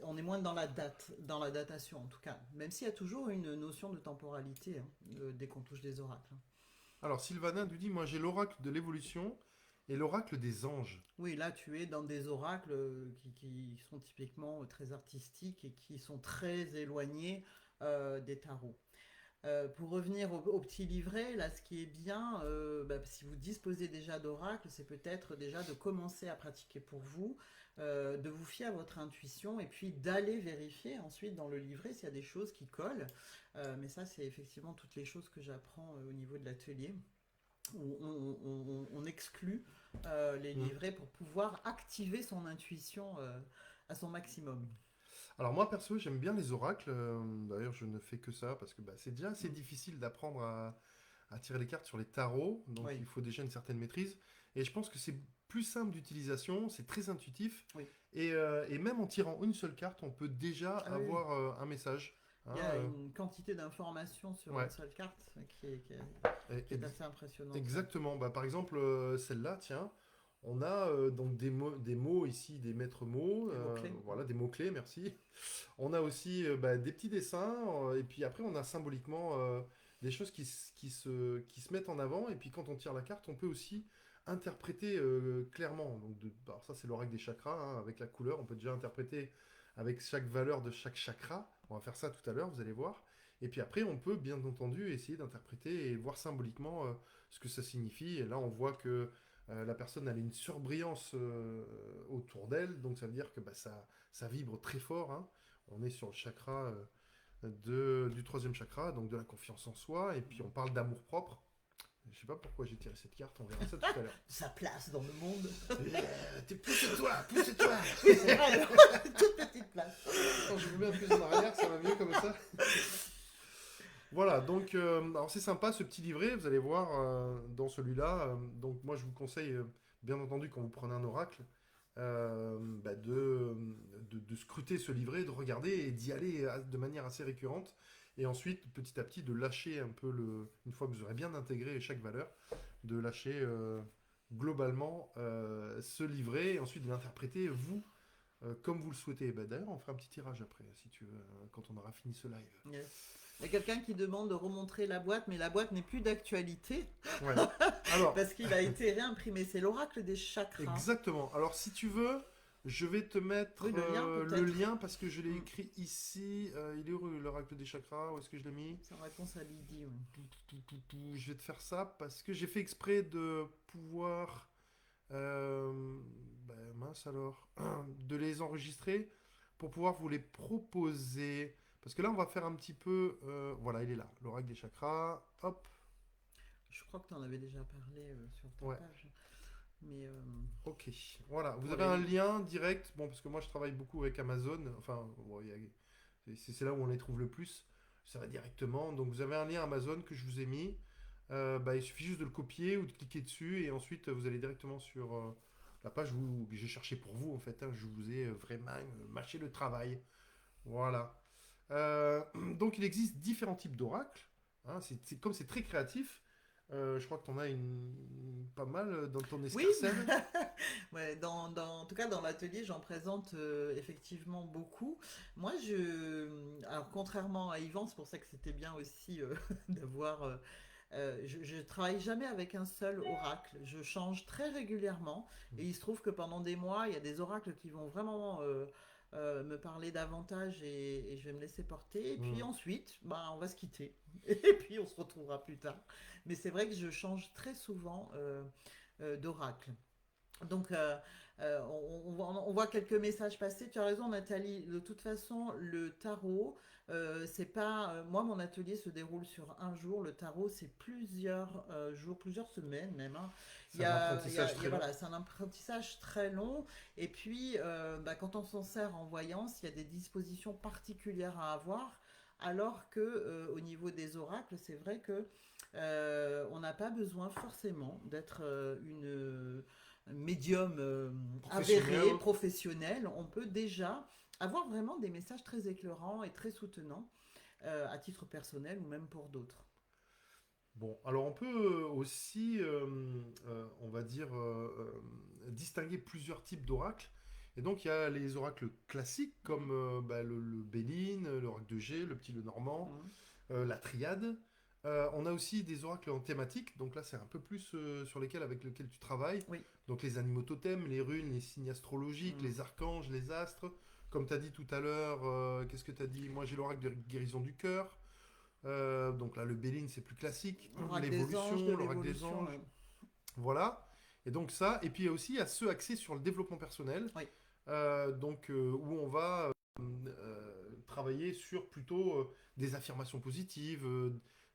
On est moins dans la date, dans la datation en tout cas, même s'il y a toujours une notion de temporalité hein, dès qu'on touche des oracles. Alors, Sylvanin nous dit, moi j'ai l'oracle de l'évolution et l'oracle des anges. Oui, là, tu es dans des oracles qui sont typiquement très artistiques et qui sont très éloignés des tarots. Pour revenir au petit livret, là, ce qui est bien, si vous disposez déjà d'oracles, c'est peut-être déjà de commencer à pratiquer pour vous, de vous fier à votre intuition et puis d'aller vérifier ensuite dans le livret s'il y a des choses qui collent. Mais ça, c'est effectivement toutes les choses que j'apprends au niveau de l'atelier où on exclut les Hmm. livrets pour pouvoir activer son intuition à son maximum. Alors moi perso j'aime bien les oracles, d'ailleurs je ne fais que ça parce que bah, c'est déjà assez Mm. difficile d'apprendre à tirer les cartes sur les tarots, donc Oui, il faut déjà une certaine maîtrise. Et je pense que c'est plus simple d'utilisation, c'est très intuitif, oui. et même en tirant une seule carte, on peut déjà Ah oui, oui. avoir un message. Il y Hein, a une quantité d'informations sur une ouais. seule carte Et- qui est assez impressionnante. Ouais. Exactement. Bah, par exemple, celle-là, tiens, on a donc des mots ici, des maîtres mots, Des mots-clés. voilà, des mots-clés, merci. On a aussi bah, des petits dessins, et puis après, on a symboliquement des choses qui se mettent en avant, et puis quand on tire la carte, on peut aussi interpréter clairement. Donc, alors ça, c'est l'oracle des chakras, hein, avec la couleur, on peut déjà interpréter avec chaque valeur de chaque chakra. On va faire ça tout à l'heure, vous allez voir. Et puis après, on peut bien entendu essayer d'interpréter et voir symboliquement ce que ça signifie. Et là, on voit que la personne elle a une surbrillance autour d'elle, donc ça veut dire que bah, ça vibre très fort. Hein. On est sur le chakra du troisième chakra, donc de la confiance en soi, et puis on parle d'amour propre. Je sais pas pourquoi j'ai tiré cette carte, on verra ça tout à l'heure. Sa place dans le monde. Pousse-toi, pousse-toi. Oui, c'est vrai, toute petite place. Quand je vous mets un peu en arrière, ça va mieux comme ça. Voilà, donc alors c'est sympa ce petit livret, vous allez voir dans celui-là. Donc moi je vous conseille, bien entendu, quand vous prenez un oracle, de scruter ce livret, de regarder et d'y aller de manière assez récurrente. Et ensuite, petit à petit, de lâcher un peu une fois que vous aurez bien intégré chaque valeur, de lâcher globalement ce livret et ensuite de l'interpréter, vous, comme vous le souhaitez. Bah, d'ailleurs, on fera un petit tirage après, si tu veux, quand on aura fini ce live. Yes. Il y a quelqu'un qui demande de remontrer la boîte, mais la boîte n'est plus d'actualité Ouais. Alors, parce qu'il a été réimprimé. C'est l'oracle des chakras. exactement. Alors, si tu veux, je vais te mettre Oui, le lien, le peut-être. lien parce que je l'ai Mm. écrit ici. Il est où l'oracle des chakras? Où est-ce que je l'ai mis? C'est en réponse à Lydie. Ouais. Je vais te faire ça parce que j'ai fait exprès de pouvoir. Mince alors. De les enregistrer pour pouvoir vous les proposer. Parce que là, on va faire un petit peu. Voilà, il est là. L'oracle des chakras. Hop. Je crois que tu en avais déjà parlé sur ta Ouais. page. Mais Ok. Voilà. Vous pour avez un les... lien direct. Bon, parce que moi, je travaille beaucoup avec Amazon. Enfin, bon, c'est là où on les trouve le plus. Ça va directement. Donc, vous avez un lien Amazon que je vous ai mis. Il suffit juste de le copier ou de cliquer dessus. Et ensuite, vous allez directement sur la page que j'ai cherché pour vous, en fait. Hein. Je vous ai vraiment mâché le travail. Voilà. Euh, donc il existe différents types d'oracles. Hein, comme c'est très créatif, je crois que tu en as pas mal dans ton Oui, escarcelle. ouais, en tout cas dans l'atelier, j'en présente effectivement beaucoup. Moi, alors contrairement à Yvan, c'est pour ça que c'était bien aussi d'avoir. Je travaille jamais avec un seul oracle. Je change très régulièrement. Et il se trouve que pendant des mois, il y a des oracles qui vont vraiment me parler davantage et je vais me laisser porter. Et puis Hmm. ensuite, bah, on va se quitter. Et puis on se retrouvera plus tard. Mais c'est vrai que je change très souvent d'oracle. Donc, on voit quelques messages passer. Tu as raison, Nathalie. De toute façon, le tarot, c'est pas. Moi, mon atelier se déroule sur un jour. Le tarot, c'est plusieurs jours, plusieurs semaines même. Hein. C'est un apprentissage très long. Voilà, c'est un apprentissage très long. Et puis, quand on s'en sert en voyance, il y a des dispositions particulières à avoir. Alors que au niveau des oracles, c'est vrai que on n'a pas besoin forcément d'être une médium avéré, Professionnel. professionnel. On peut déjà avoir vraiment des messages très éclairants et très soutenants à titre personnel ou même pour d'autres. Bon, alors on peut aussi, on va dire, distinguer plusieurs types d'oracles. Et donc il y a les oracles classiques comme le Béline, l'oracle de G, le petit le Normand, Mhm. la triade. On a aussi des oracles en thématique, donc là c'est un peu plus sur lesquels avec lesquels tu travailles. Oui. Donc les animaux totems, les runes, les signes astrologiques, Mhm. les archanges, les astres. Comme tu as dit tout à l'heure, qu'est-ce que tu as dit? Moi j'ai l'oracle de guérison du cœur. Donc là le Béline c'est plus classique. L'oracle des anges, de L'évolution, l'oracle des l'évolution. anges. Voilà. Et donc ça, et puis il y a aussi à ceux axés sur le développement personnel, Oui. où on va travailler sur plutôt des affirmations positives,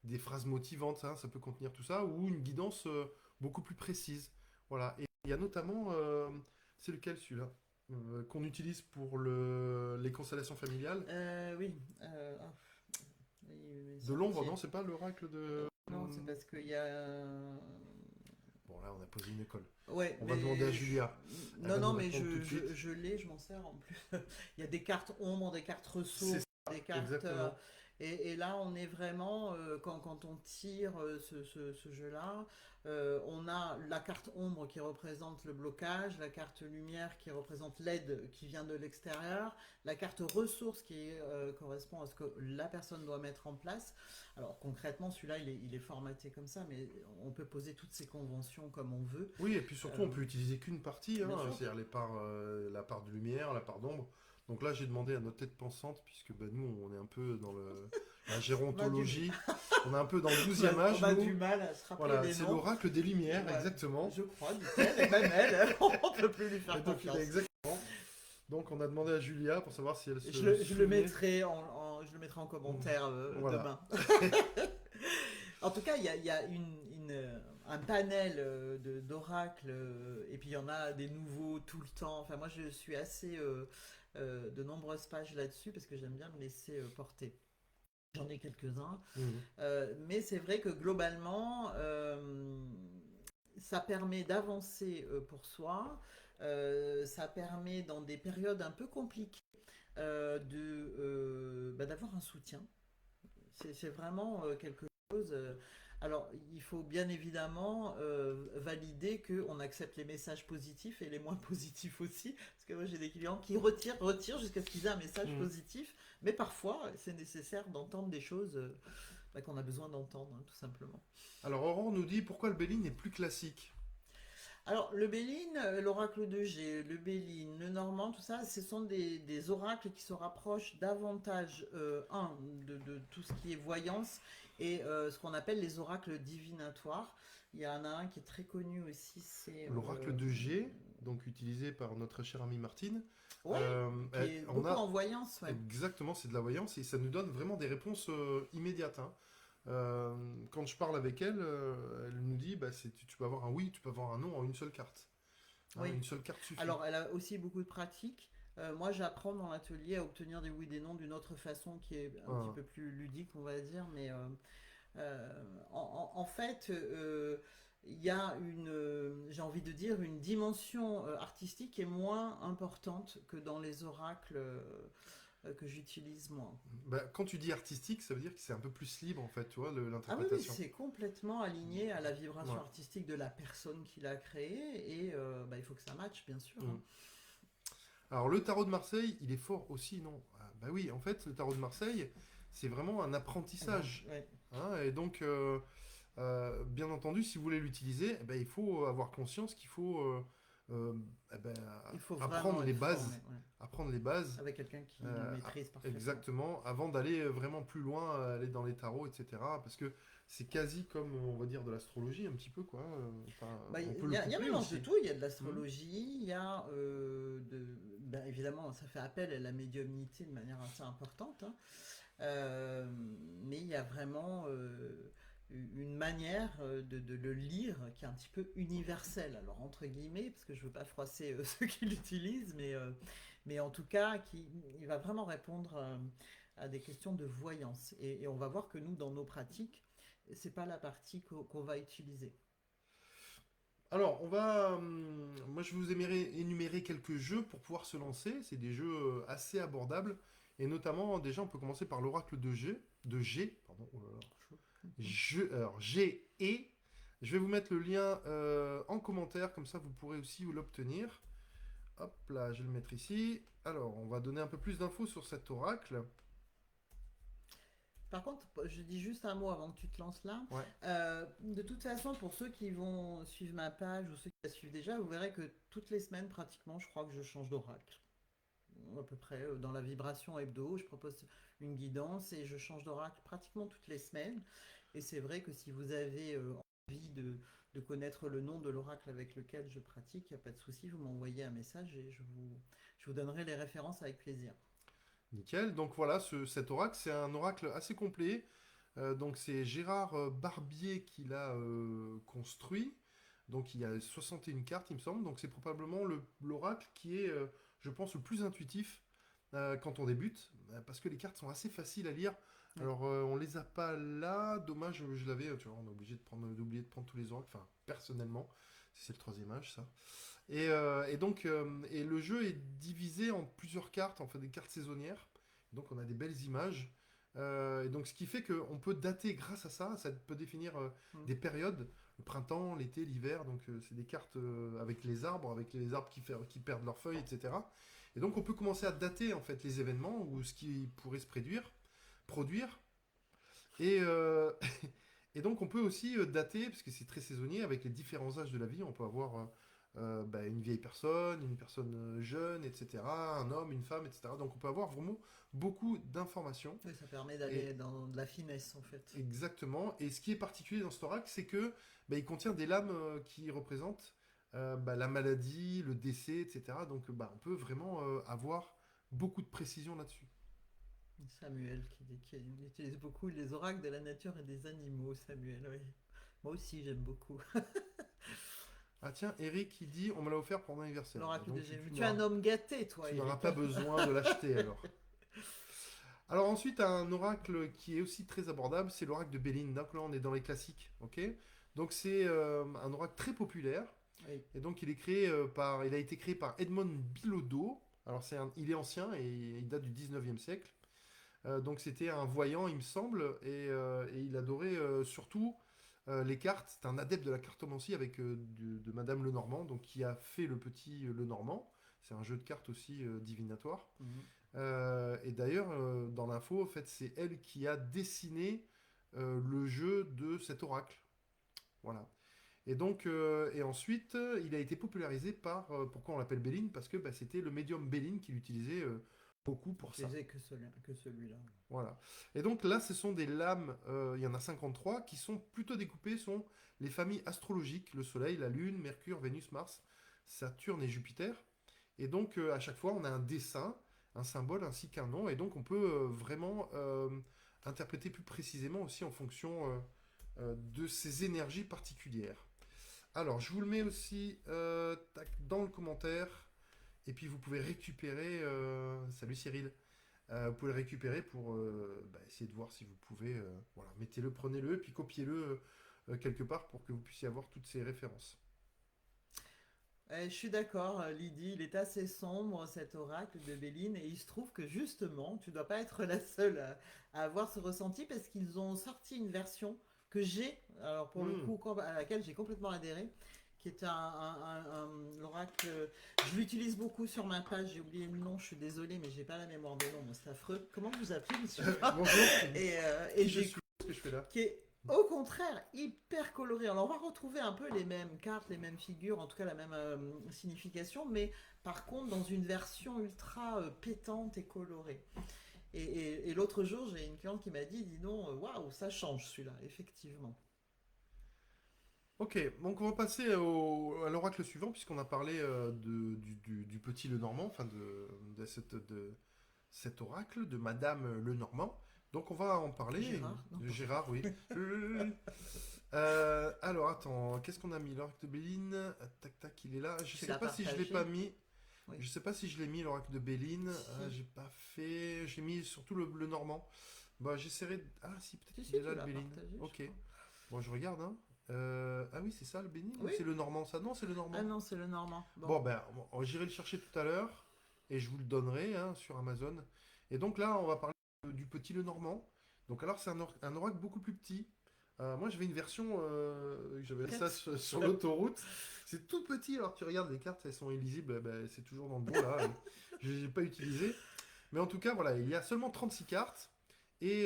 des phrases motivantes, hein, ça peut contenir tout ça, ou une guidance beaucoup plus précise. Voilà. Et il y a notamment, c'est lequel celui-là, qu'on utilise pour les constellations familiales. Oui. Ah, il est De l'ombre, sorti. non, c'est pas l'oracle de. Non, c'est parce qu'il y a. Bon, là, on a posé une école. Ouais, On va demander à mais Julia. Elle non, va nous non, mais répondre tout de suite. je l'ai, je m'en sers en plus. Il y a des cartes ombre, des cartes C'est ressources, ça, des cartes. exactement. Et là, on est vraiment, quand on tire ce jeu-là, on a la carte ombre qui représente le blocage, la carte lumière qui représente l'aide qui vient de l'extérieur, la carte ressources qui correspond à ce que la personne doit mettre en place. Alors concrètement, celui-là, il est formaté comme ça, mais on peut poser toutes ces conventions comme on veut. Oui, et puis surtout, Euh, on peut utiliser qu'une partie, hein, Bien sûr. c'est-à-dire la part de lumière, la part d'ombre. Donc là, j'ai demandé à notre tête pensante, puisque bah, nous, on est un peu dans la On a du, gérontologie, on est un peu dans le 12e on âge, a du nous. mal à se rappeler Voilà, des c'est noms. l'oracle des lumières, Ouais, exactement. je crois, dit-elle, et même elle, on ne peut plus lui Et faire donc, confiance. exactement. Donc, on a demandé à Julia pour savoir si elle se Je le souvenait. mettrai je le mettrai en commentaire Voilà. demain. En tout cas, il y a un panel d'oracles, et puis il y en a des nouveaux tout le temps. Enfin, moi, je suis assez de nombreuses pages là-dessus parce que j'aime bien me laisser porter. J'en ai quelques-uns. Mhm. Mais c'est vrai que globalement, ça permet d'avancer pour soi, Ça permet dans des périodes un peu compliquées d'avoir un soutien. C'est vraiment quelque chose. Alors, il faut bien évidemment valider qu'on accepte les messages positifs et les moins positifs aussi. Parce que moi, j'ai des clients qui retirent jusqu'à ce qu'ils aient un message Mm. positif. Mais parfois, c'est nécessaire d'entendre des choses qu'on a besoin d'entendre, hein, tout simplement. Alors Aurore nous dit pourquoi le Béline est plus classique. Alors, le Béline, l'oracle de G, le Béline, le Normand, tout ça, ce sont des oracles qui se rapprochent davantage, de tout ce qui est voyance et ce qu'on appelle les oracles divinatoires. Il y en a un qui est très connu aussi, c'est... L'oracle de G, donc utilisé par notre cher ami Martine, ouais, qui est on beaucoup en a voyance, ouais. exactement, c'est de la voyance et ça nous donne vraiment des réponses immédiates, hein. Quand je parle avec elle, elle nous dit bah, tu peux avoir un oui, tu peux avoir un non en une seule carte. Hein, Oui. une seule carte suffit. Alors, elle a aussi beaucoup de pratique. Moi, j'apprends dans l'atelier à obtenir des oui, des non d'une autre façon qui est un petit Ah. peu plus ludique, on va dire, mais en fait, il y a j'ai envie de dire, une dimension artistique qui est moins importante que dans les oracles que j'utilise moi. Bah, quand tu dis artistique, ça veut dire que c'est un peu plus libre en fait, tu vois, Ah oui, oui, l'interprétation. c'est complètement aligné à la vibration Ouais. artistique de la personne qui l'a créé et il faut que ça matche, bien sûr, hein. Mm. Alors le tarot de Marseille, il est fort aussi, non? Ah, bah oui, en fait, le tarot de Marseille, c'est vraiment un apprentissage. Ouais. Hein, et donc, bien entendu, si vous voulez l'utiliser, eh ben, il faut avoir conscience qu'il faut euh, eh ben, Il faut apprendre vraiment les être formé, bases. ouais. Apprendre les bases, Avec quelqu'un qui le maîtrise parfaitement. exactement, avant d'aller vraiment plus loin, aller dans les tarots, etc. Parce que c'est quasi comme, on va dire, de l'astrologie, un petit peu, quoi. Enfin, Bah, on peut il le y a un coupler mélange de aussi. tout. Il y a de Mhm. l'astrologie, il y a évidemment, ça fait appel à la médiumnité de manière assez importante, hein. Euh, mais il y a vraiment une manière de le lire qui est un petit peu universelle. Alors, entre guillemets, parce que je ne veux pas froisser ceux qui l'utilisent, mais en tout cas, il va vraiment répondre à des questions de voyance. Et on va voir que nous, dans nos pratiques, c'est pas la partie qu'on va utiliser. Alors, moi, je vais vous énumérer quelques jeux pour pouvoir se lancer. C'est des jeux assez abordables. Et notamment, déjà, on peut commencer par l'oracle de G, pardon, oh là là. Alors, G et. Je vais vous mettre le lien en commentaire, comme ça vous pourrez aussi l'obtenir. Hop là, je vais le mettre ici. Alors, on va donner un peu plus d'infos sur cet oracle. Par contre, je dis juste un mot avant que tu te lances là. Ouais. De toute façon, pour ceux qui vont suivre ma page ou ceux qui la suivent déjà, vous verrez que toutes les semaines, pratiquement, je crois que je change d'oracle. À peu près dans la vibration hebdo, je propose une guidance et je change d'oracle pratiquement toutes les semaines. Et c'est vrai que si vous avez envie de connaître le nom de l'oracle avec lequel je pratique, il n'y a pas de souci, vous m'envoyez un message et je vous donnerai les références avec plaisir. Nickel. Donc voilà, cet oracle, c'est un oracle assez complet. Donc c'est Gérard Barbier qui l'a construit. Donc il y a 61 cartes, il me semble. Donc c'est probablement l'oracle qui est, je pense, le plus intuitif quand on débute, parce que les cartes sont assez faciles à lire. Oui. Alors on les a pas là, dommage, je l'avais, tu vois, on est obligé d'oublier de prendre tous les oracles, enfin personnellement, c'est le troisième âge ça. Et donc, et le jeu est divisé en plusieurs cartes, en fait des cartes saisonnières. Donc on a des belles images. Et donc ce qui fait qu'on peut dater grâce à ça, ça peut définir Mm. des périodes, le printemps, l'été, l'hiver. Donc c'est des cartes avec les arbres qui perdent leurs feuilles, etc. Et donc on peut commencer à dater en fait les événements ou ce qui pourrait se produire. Et, et donc on peut aussi dater, parce que c'est très saisonnier, avec les différents âges de la vie. On peut avoir bah, une vieille personne, une personne jeune, etc. Un homme, une femme, etc. Donc on peut avoir vraiment beaucoup d'informations. Oui, ça permet Et d'aller dans de la finesse en fait. exactement. Et ce qui est particulier dans cet oracle, c'est que bah, il contient des lames qui représentent bah, la maladie, le décès, etc. Donc bah, on peut vraiment avoir beaucoup de précision là-dessus. Samuel qui utilise beaucoup les oracles de la nature et des animaux, Samuel, oui. Moi aussi j'aime beaucoup. Ah tiens, Eric, il dit, on me l'a offert pour mon anniversaire. L'oracle de Donc Gémeaux. Tu es un homme gâté, toi, tu n'auras Eric. pas besoin de l'acheter alors. Alors ensuite, un oracle qui est aussi très abordable, c'est l'oracle de Béline. Donc là, on est dans les classiques, ok? Donc c'est un oracle très populaire. Oui. Et donc il a été créé par Edmond Bilodeau. Alors il est ancien et il date du 19e siècle. Donc c'était un voyant, il me semble, et il adorait surtout les cartes. C'est un adepte de la cartomancie avec de Madame Lenormand, donc qui a fait le petit Lenormand. C'est un jeu de cartes aussi divinatoire. Mhm. Et d'ailleurs, dans l'info, en fait, c'est elle qui a dessiné le jeu de cet oracle. Voilà. Et donc, et ensuite, il a été popularisé par. Pourquoi on l'appelle Béline? Parce que bah, c'était le médium Béline qui l'utilisait beaucoup pour ça. J'utilisais que celui-là. Voilà. Et donc là, ce sont des lames, il y en a 53, qui sont plutôt découpées, sont les familles astrologiques, le Soleil, la Lune, Mercure, Vénus, Mars, Saturne et Jupiter. Et donc à chaque fois, on a un dessin, un symbole ainsi qu'un nom, et donc on peut vraiment interpréter plus précisément aussi en fonction de ces énergies particulières. Alors, je vous le mets aussi tac, dans le commentaire, et puis vous pouvez récupérer. Salut Cyril. Vous pouvez le récupérer pour bah, essayer de voir si vous pouvez. Voilà, mettez-le, prenez-le, puis copiez-le quelque part pour que vous puissiez avoir toutes ces références. Je suis d'accord, Lydie, il est assez sombre cet oracle de Béline et il se trouve que justement, tu dois pas être la seule à avoir ce ressenti parce qu'ils ont sorti une version que j'ai, alors pour le Hmm. coup, à laquelle j'ai complètement adhéré, qui est l'oracle. Je l'utilise beaucoup sur ma page, j'ai oublié le nom, je suis désolée, mais j'ai pas la mémoire des noms, c'est affreux. Comment vous appelez, monsieur? Bonjour, Et qui je j'ai suis, qu'est-ce que je fais là? qui est au contraire hyper coloré. Alors on va retrouver un peu les mêmes cartes, les mêmes figures, en tout cas la même signification, mais par contre dans une version ultra pétante et colorée. Et l'autre jour, j'ai une cliente qui m'a dit, dis donc, waouh, ça change celui-là, effectivement. Ok, donc on va passer à l'oracle suivant, puisqu'on a parlé du petit Lenormand, enfin de cet oracle de Madame Lenormand. Donc on va en parler. Gérard, non? Gérard, oui. Alors attends, qu'est-ce qu'on a mis? L'oracle de Béline. Tac tac, il est là. Je Tu sais l'as pas si je l'ai pas partagé? mis. Oui. Je sais pas si je l'ai mis l'oracle de Béline. Si, J'ai pas fait. J'ai mis surtout le Normand. Bah j'essaierai. Ah si, peut-être si, qu'il est si, là tu le l'as Béline. partagé, je Ok. crois. Bon, je regarde. Hein. Ah oui, c'est ça le Béline ou Oui? c'est le Normand ça? Non, c'est le Ah Normand. non, c'est le Normand. Bon. Bon ben, j'irai le chercher tout à l'heure et je vous le donnerai hein, sur Amazon. Et donc là, on va parler du petit le Normand. Donc alors c'est un oracle beaucoup plus petit. Moi j'avais une version, j'avais ça Quatre. sur l'autoroute. C'est tout petit, alors tu regardes les cartes, elles sont illisibles, ben, c'est toujours dans le bon là. Je n'ai pas utilisé. Mais en tout cas, voilà, il y a seulement 36 cartes et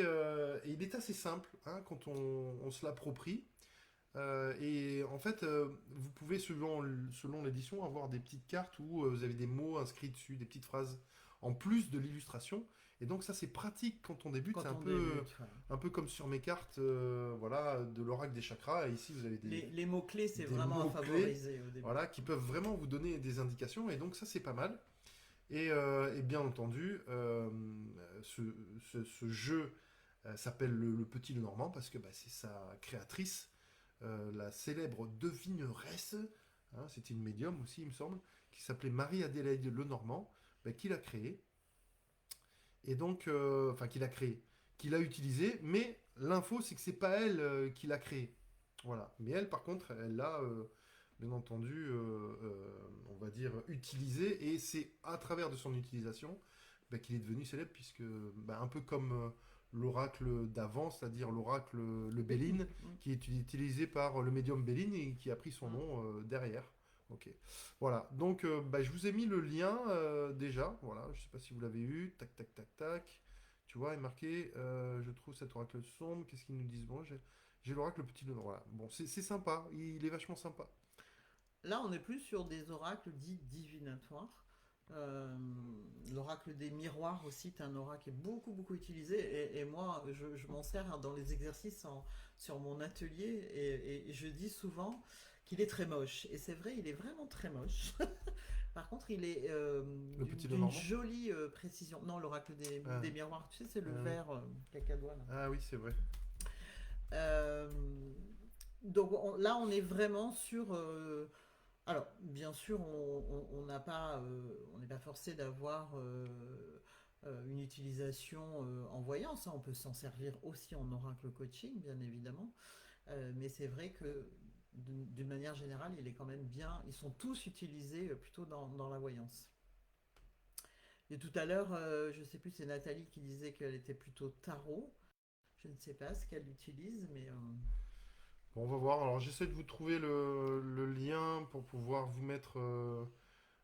il est assez simple hein, quand on se l'approprie. Et en fait, vous pouvez, selon l'édition, avoir des petites cartes où vous avez des mots inscrits dessus, des petites phrases en plus de l'illustration. Et donc ça, c'est pratique quand on débute. C'est Quand on débute, ouais. un peu comme sur mes cartes voilà, de l'oracle des chakras. Et ici, vous avez Les mots-clés, c'est des vraiment à mots-clés favoriser au début. voilà, qui peuvent vraiment vous donner des indications. Et donc ça, c'est pas mal. Et bien entendu, ce, ce jeu s'appelle le Petit Lenormand parce que bah, c'est sa créatrice la célèbre devineresse, hein, c'était une médium aussi, il me semble, qui s'appelait Marie-Adélaïde Lenormand, bah, qui l'a créé. Et donc, enfin, qui l'a créé, qui l'a utilisé, mais l'info, c'est que c'est pas elle qui l'a créé. Voilà. Mais elle, par contre, elle l'a, bien entendu, on va dire, utilisé, et c'est à travers de son utilisation bah, qu'il est devenu célèbre, puisque, bah, un peu comme l'oracle d'avant, c'est-à-dire l'oracle le Béline, Béline. qui est utilisé par le médium Béline et qui a pris son Mm. nom derrière. Ok. Voilà. Donc, bah, je vous ai mis le lien déjà. Voilà. Je sais pas si vous l'avez eu. Tac, tac, tac, tac. Tu vois, il est marqué. Je trouve cet oracle sombre. Qu'est-ce qu'ils nous disent? Bon, j'ai l'oracle petit. Voilà. Bon, c'est sympa. Il est vachement sympa. Là, on n'est plus sur des oracles dits divinatoires. Euh, L'oracle des miroirs aussi est un oracle qui est beaucoup beaucoup utilisé et moi je m'en sers dans les exercices sur mon atelier et je dis souvent qu'il est très moche et c'est vrai il est vraiment très moche. Par contre il est Le petit d'une Lenormand. jolie précision. Non, l'oracle Ah, des miroirs, tu sais c'est le ah oui. vert cacadois là. Ah oui, c'est vrai. Euh, donc là on est vraiment sur alors, bien sûr, on n'a pas, on n'est pas forcé d'avoir une utilisation en voyance, hein. On peut s'en servir aussi en oracle coaching, bien évidemment. Mais c'est vrai que d'une manière générale, il est quand même bien. Ils sont tous utilisés plutôt dans la voyance. Et tout à l'heure, je ne sais plus, c'est Nathalie qui disait qu'elle était plutôt tarot. Je ne sais pas ce qu'elle utilise, mais Bon, on va voir. Alors, j'essaie de vous trouver le lien pour pouvoir vous mettre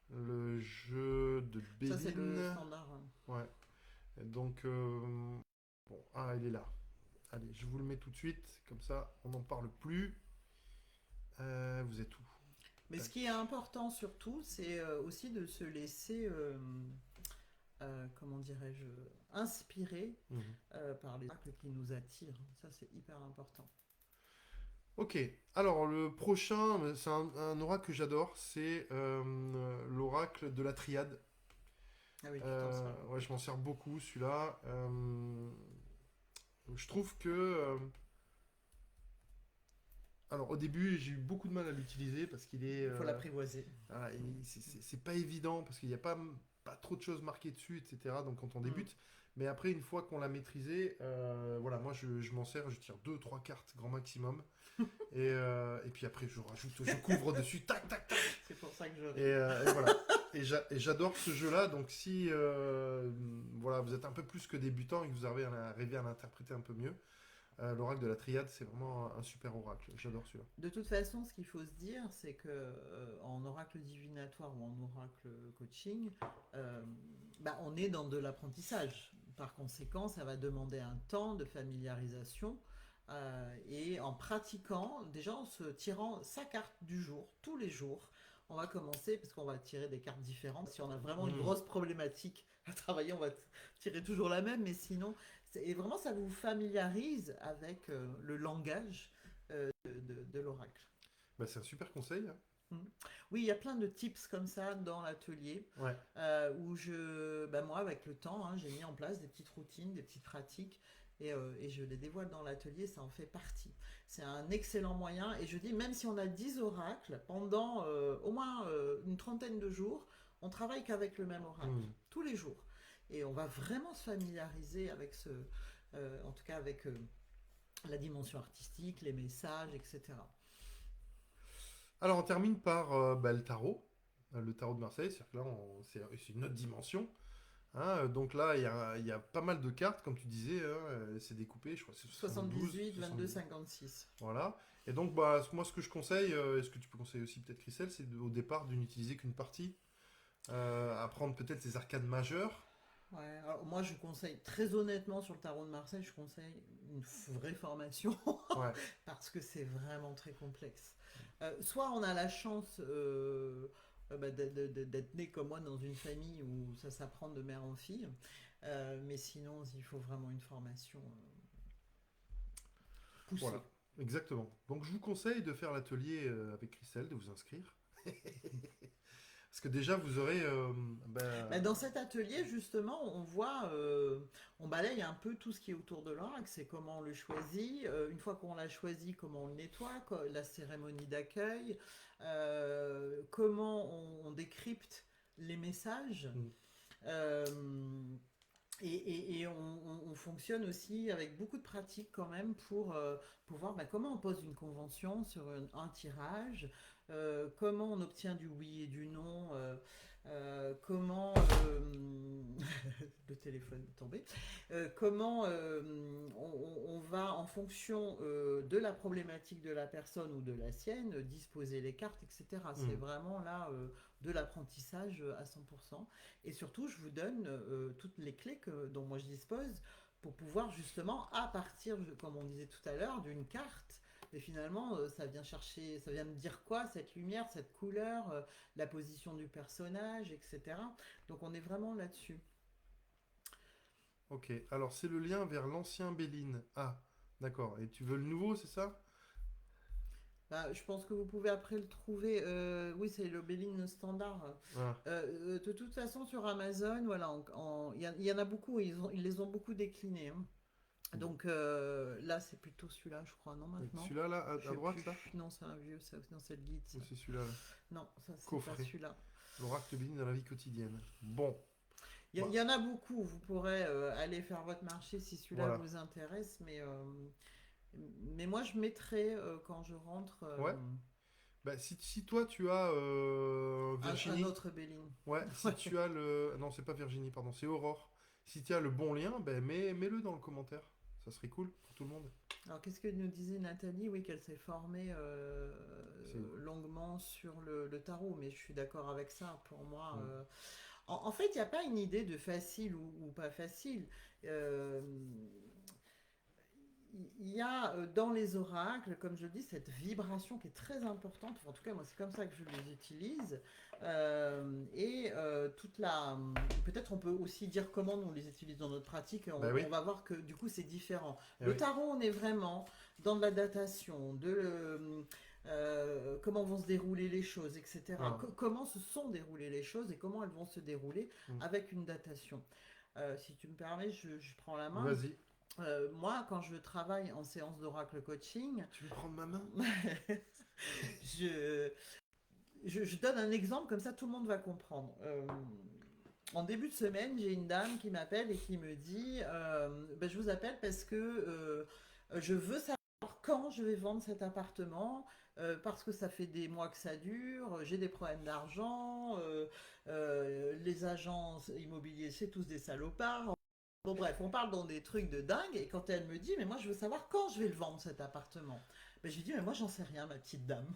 le jeu de ça, c'est le Béline. standard, hein. Ouais. Et donc, bon, ah, il est là. Allez, je vous le mets tout de suite. Comme ça, on n'en parle plus. Vous êtes où? Mais ce Tac. qui est important surtout, c'est aussi de se laisser, comment dirais-je, inspirer Mhm. par les oracles qui nous attirent. Ça, c'est hyper important. Ok, alors le prochain, c'est un oracle que j'adore, c'est l'oracle de la triade. Ah oui, tu t'en sers Ouais, beaucoup, je m'en toi. sers beaucoup celui-là. Je trouve que... alors au début, j'ai eu beaucoup de mal à l'utiliser parce qu'il est... Il faut l'apprivoiser. voilà, c'est pas évident parce qu'il n'y a pas trop de choses marquées dessus, etc. Donc quand on Mm. débute. Mais après, une fois qu'on l'a maîtrisé, voilà, moi je m'en sers, je tire deux trois cartes grand maximum. Et puis après, je rajoute, je couvre dessus, tac, tac, tac. C'est pour ça que je Et, ris. et voilà. Et j'adore ce jeu-là. Donc si voilà, vous êtes un peu plus que débutant et que vous arrivez à l'interpréter un peu mieux, l'oracle de la triade, c'est vraiment un super oracle. J'adore celui-là. De toute façon, ce qu'il faut se dire, c'est que en oracle divinatoire ou en oracle coaching, euh, bah, on est dans de l'apprentissage. Par conséquent, ça va demander un temps de familiarisation. Et en pratiquant, déjà en se tirant sa carte du jour, tous les jours, on va commencer, parce qu'on va tirer des cartes différentes. Si on a vraiment une Hmm. grosse problématique à travailler, on va tirer toujours la même, mais sinon, et vraiment, ça vous familiarise avec le langage de l'oracle. Bah, c'est un super conseil, hein. Mm. Oui, il y a plein de tips comme ça dans l'atelier Ouais. où bah moi, avec le temps, hein, j'ai mis en place des petites routines, des petites pratiques et je les dévoile dans l'atelier, ça en fait partie. C'est un excellent moyen et je dis, même si on a 10 oracles, pendant au moins une trentaine de jours, on travaille qu'avec le même oracle, Hmm. tous les jours. Et on va vraiment se familiariser avec en tout cas avec la dimension artistique, les messages, etc. Alors on termine par bah, le tarot de Marseille. C'est-à-dire que là, c'est une autre dimension. Hein. Donc là, il y a pas mal de cartes, comme tu disais. Hein, c'est découpé, je crois que c'est 72, 78, 22, 70. 56. Voilà. Et donc, bah, moi, ce que je conseille, et ce que tu peux conseiller aussi peut-être, Christelle, c'est au départ de n'utiliser qu'une partie. Apprendre peut-être les arcanes majeures. Ouais, alors moi je conseille très honnêtement sur le tarot de Marseille, je conseille une vraie formation Ouais. parce que c'est vraiment très complexe. Soit on a la chance bah, d'être né comme moi dans une famille où ça s'apprend de mère en fille, mais sinon il faut vraiment une formation Voilà. poussée. Exactement. Donc, je vous conseille de faire l'atelier avec Christelle, de vous inscrire. Parce que déjà, vous aurez. Bah, dans cet atelier, justement, on voit, on balaye un peu tout ce qui est autour de l'oracle. C'est comment on le choisit. Une fois qu'on l'a choisi, comment on le nettoie, la cérémonie d'accueil, comment on décrypte les messages. Mm. Euh, et on fonctionne aussi avec beaucoup de pratiques quand même pour voir bah, comment on pose une convention sur un tirage, comment on obtient du oui et du non, comment le téléphone est tombé, comment on va en fonction de la problématique de la personne ou de la sienne disposer les cartes, etc. C'est Mm. vraiment là de l'apprentissage à 100%. Et surtout, je vous donne toutes les clés dont moi je dispose pour pouvoir justement, à partir, comme on disait tout à l'heure, d'une carte, mais finalement, ça vient chercher, ça vient me dire quoi, cette lumière, cette couleur, la position du personnage, etc. Donc on est vraiment là-dessus. Ok. Alors, c'est le lien vers l'ancien Béline. Ah, d'accord. Et tu veux le nouveau, c'est ça? Bah, je pense que vous pouvez après le trouver. Oui, c'est le Béline standard. Ah. De toute façon, sur Amazon, voilà, il y en a beaucoup, ils les ont beaucoup déclinés, hein. Bon. Donc là, c'est plutôt celui-là, je crois, non, Donc, maintenant? celui-là, là, Je à sais droite, plus. là? Non, c'est un vieux, ça. Non, c'est le guide, Ou ça. c'est celui-là, là? Non, ça, c'est pas Coffret. celui-là. L'oracle Béline dans la vie quotidienne. Bon. Il Bah, y en a beaucoup. Vous pourrez aller faire votre marché si celui-là voilà. vous intéresse, mais Mais moi, je mettrai quand je rentre Ouais. Bah, si toi tu as un Virginie, autre Béline. ouais, si tu as le. Non, c'est pas Virginie, pardon, c'est Aurore. Si tu as le bon lien, ben mets-le dans le commentaire. Ça serait cool pour tout le monde. Alors, qu'est-ce que nous disait Nathalie? Oui, qu'elle s'est formée C'est. longuement sur le tarot, mais je suis d'accord avec ça. Pour moi, Mm. en fait, il n'y a pas une idée de facile ou pas facile. Euh, il y a dans les oracles, comme je le dis, cette vibration qui est très importante. Enfin, en tout cas, moi, c'est comme ça que je les utilise. Toute la. Peut-être on peut aussi dire comment on les utilise dans notre pratique. Bah oui, On va voir que du coup, c'est différent. eh Le oui. tarot, on est vraiment dans de la datation, comment vont se dérouler les choses, etc. Ah, Comment se sont déroulées les choses et comment elles vont se dérouler mm. avec une datation. Si tu me permets, je prends la main. Vas-y. Moi, quand je travaille en séance d'oracle coaching, Tu veux prendre ma main? je, je donne un exemple, comme ça tout le monde va comprendre. En début de semaine, j'ai une dame qui m'appelle et qui me dit ben, je vous appelle parce que je veux savoir quand je vais vendre cet appartement, parce que ça fait des mois que ça dure, j'ai des problèmes d'argent, les agents immobiliers, c'est tous des salopards. Bon bref, on parle dans des trucs de dingue et quand elle me dit mais moi je veux savoir quand je vais le vendre cet appartement. Ben, je lui dis mais moi j'en sais rien ma petite dame.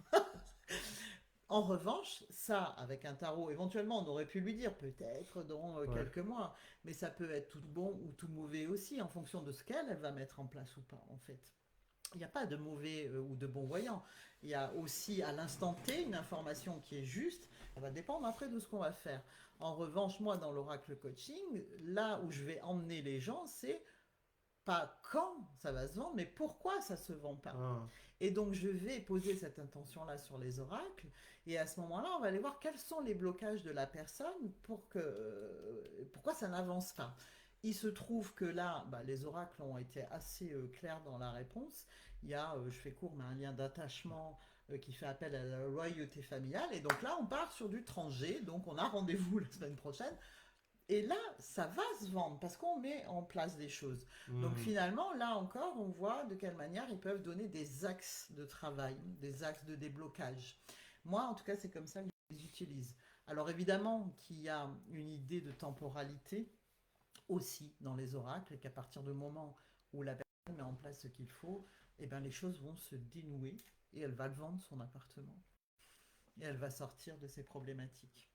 En revanche, ça, avec un tarot, éventuellement, on aurait pu lui dire peut-être dans Ouais. quelques mois, mais ça peut être tout bon ou tout mauvais aussi, en fonction de ce qu'elle va mettre en place ou pas, en fait. Il n'y a pas de mauvais ou de bon voyant. Il y a aussi à l'instant T une information qui est juste. Ça va dépendre après de ce qu'on va faire. En revanche, moi, dans l'oracle coaching, là où je vais emmener les gens, c'est pas quand ça va se vendre, mais pourquoi ça se vend pas. Ah. Et donc je vais poser cette intention-là sur les oracles, et à ce moment-là, on va aller voir quels sont les blocages de la personne pourquoi ça n'avance pas. Il se trouve que là, bah, les oracles ont été assez clairs dans la réponse. Il y a, je fais court, mais un lien d'attachement qui fait appel à la loyauté familiale. Et donc là, on part sur du tranché. Donc on a rendez-vous la semaine prochaine. Et là, ça va se vendre parce qu'on met en place des choses. Donc Hmm. finalement, là encore, on voit de quelle manière ils peuvent donner des axes de travail, des axes de déblocage. Moi, en tout cas, c'est comme ça que je les utilise. Alors évidemment qu'il y a une idée de temporalité aussi dans les oracles et qu'à partir du moment où la personne met en place ce qu'il faut, eh ben, les choses vont se dénouer et elle va vendre son appartement et elle va sortir de ses problématiques.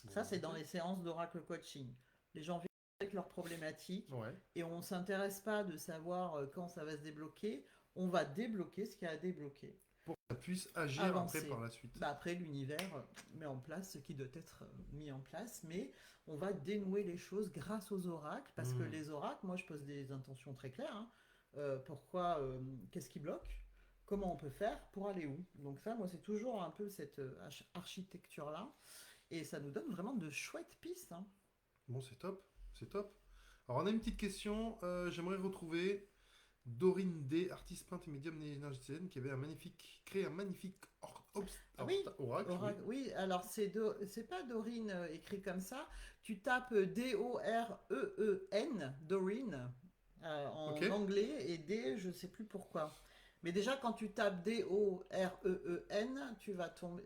Ça, Bon, c'est dans nickel. les séances d'oracle coaching. Les gens viennent avec leurs problématiques Ouais. et on ne s'intéresse pas de savoir quand ça va se débloquer. On va débloquer ce qu'il y a à débloquer. Pour que ça puisse agir après par Avancer. la suite. Bah, après, l'univers met en place ce qui doit être mis en place, mais on va dénouer les choses grâce aux oracles, parce que Hmm. les oracles, moi je pose des intentions très claires. Hein. Qu'est-ce qui bloque? Comment on peut faire pour aller où? Donc ça, moi, c'est toujours un peu cette architecture-là. Et ça nous donne vraiment de chouettes pistes. Hein. Bon, c'est top. C'est top. Alors, on a une petite question. J'aimerais retrouver Dorine D, artiste peintre et médium énergéticienne, qui avait créé un magnifique Ah oui, oracle, oui. Oui, alors c'est pas Dorine écrit comme ça. Tu tapes Doreen, Dorine, Ok. en anglais, et D, je sais plus pourquoi. Mais déjà, quand tu tapes Doreen, tu vas tomber.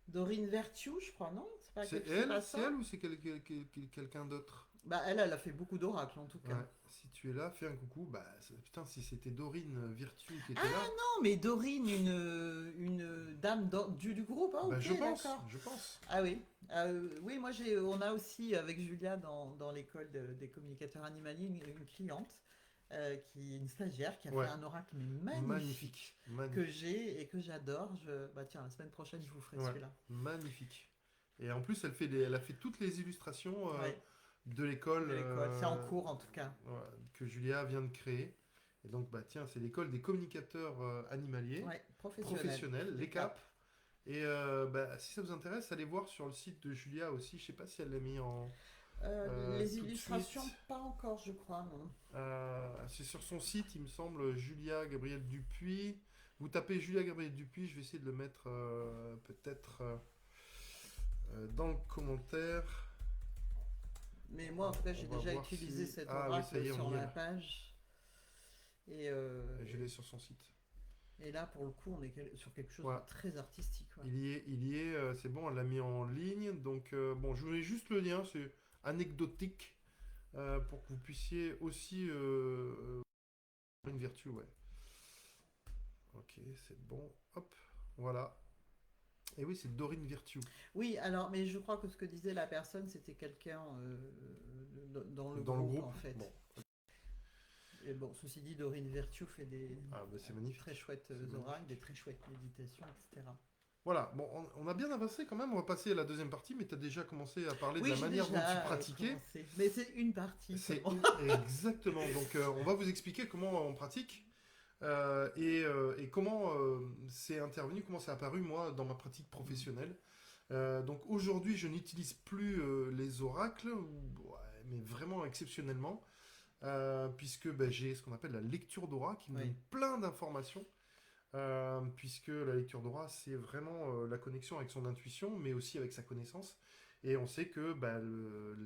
Dorine Vertu, je crois, non? C'est pas C'est ça? elle ou c'est quelqu'un d'autre? Bah, elle a fait beaucoup d'oracles en tout cas. Ouais. Si tu es là, fais un coucou. Bah, putain, si c'était Dorine Virtue qui Ah était là, non, mais Dorine, une dame du groupe. Ah, bah, ok, d'accord. je pense. Ah oui. Oui, on a aussi avec Julia dans l'école des communicateurs animaliers une cliente une stagiaire qui a fait Ouais. un oracle mais magnifique Magnifique. que Magnifique. j'ai et que j'adore. Bah tiens, la semaine prochaine, je vous ferai Ouais. celui-là. Magnifique. Et en plus, elle a fait toutes les illustrations Ouais, de l'école de l'école. C'est en cours en tout cas. ouais, que Julia vient de créer. Et donc, bah, tiens, c'est l'école des communicateurs animaliers Ouais, professionnel. professionnels, Les les CAP. capes. Et bah, si ça vous intéresse, allez voir sur le site de Julia aussi. Je sais pas si elle l'a mis en Les tout de illustrations, suite. pas encore, je crois, non. C'est sur son site, il me semble, Julia Gabriel Dupuis. Vous tapez Julia Gabriel Dupuis, je vais essayer de le mettre peut-être dans le commentaire. Mais moi, en tout cas, On j'ai va déjà voir utilisé si. cet Ah oui, ça oracle y est, on sur y est ma là. page. Et, Je l'ai sur son site. et là, pour le coup, on est sur quelque chose de Voilà. très artistique. Ouais. C'est bon, elle l'a mis en ligne. Donc, bon, je vous mets juste le lien, c'est anecdotique, pour que vous puissiez aussi une vertu, ouais. Ok, c'est bon. Hop, voilà. Et oui, c'est Dorine Virtue. Oui, alors, mais je crois que ce que disait la personne, c'était quelqu'un dans le Dans le groupe, groupe. en fait. Bon, Et bon, ceci dit, Dorine Virtue fait des ah, bah, c'est très magnifique. chouettes C'est oracles, des magnifique. très chouettes méditations, etc. Voilà, bon, on a bien avancé quand même. On va passer à la deuxième partie, mais tu as déjà commencé à parler de Oui, la j'ai manière dont tu déjà pratiquais. commencé, mais c'est une partie C'est seulement. exactement. Donc, on va vous expliquer comment on pratique et comment c'est intervenu, comment c'est apparu, moi, dans ma pratique professionnelle. Donc, aujourd'hui, je n'utilise plus les oracles, ouais, mais vraiment exceptionnellement, puisque ben, j'ai ce qu'on appelle la lecture d'aura qui me donne Oui, plein d'informations. Puisque la lecture d'aura, c'est vraiment la connexion avec son intuition, mais aussi avec sa connaissance. Et on sait que bah,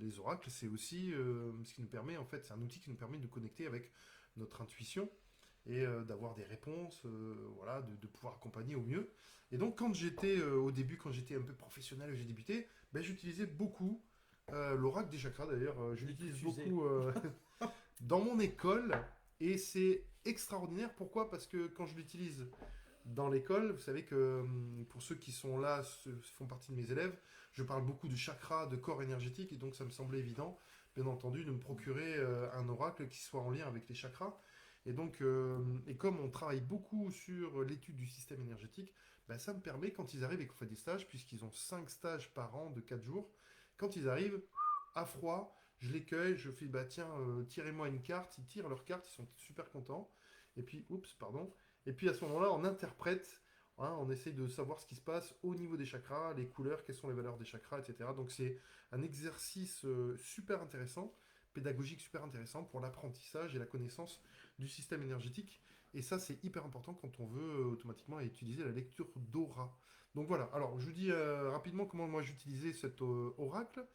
les oracles, c'est aussi ce qui nous permet, en fait, c'est un outil qui nous permet de connecter avec notre intuition et d'avoir des réponses, voilà, de pouvoir accompagner au mieux. Et donc, quand j'étais au début, quand j'étais un peu professionnel et j'ai débuté, ben, j'utilisais beaucoup l'oracle des chakras. D'ailleurs, je l'utilise diffusé. beaucoup dans mon école et c'est extraordinaire. Pourquoi? Parce que quand je l'utilise dans l'école, vous savez que pour ceux qui sont là, font partie de mes élèves, je parle beaucoup de chakras, de corps énergétique, et donc ça me semblait évident, bien entendu, de me procurer un oracle qui soit en lien avec les chakras. Et donc, et comme on travaille beaucoup sur l'étude du système énergétique, ben, ça me permet, quand ils arrivent et qu'on fait des stages, puisqu'ils ont 5 stages par an de 4 jours, quand ils arrivent, à froid, je les cueille, je fais, bah tiens, tirez-moi une carte, ils tirent leur carte, ils sont super contents. Et puis, oups, pardon, et puis à ce moment-là, on interprète, hein, on essaye de savoir ce qui se passe au niveau des chakras, les couleurs, quelles sont les valeurs des chakras, etc. Donc c'est un exercice super intéressant, pédagogique super intéressant pour l'apprentissage et la connaissance du système énergétique. Et ça, c'est hyper important quand on veut automatiquement utiliser la lecture d'aura. Donc voilà, alors je vous dis rapidement comment moi j'utilisais cet oracle.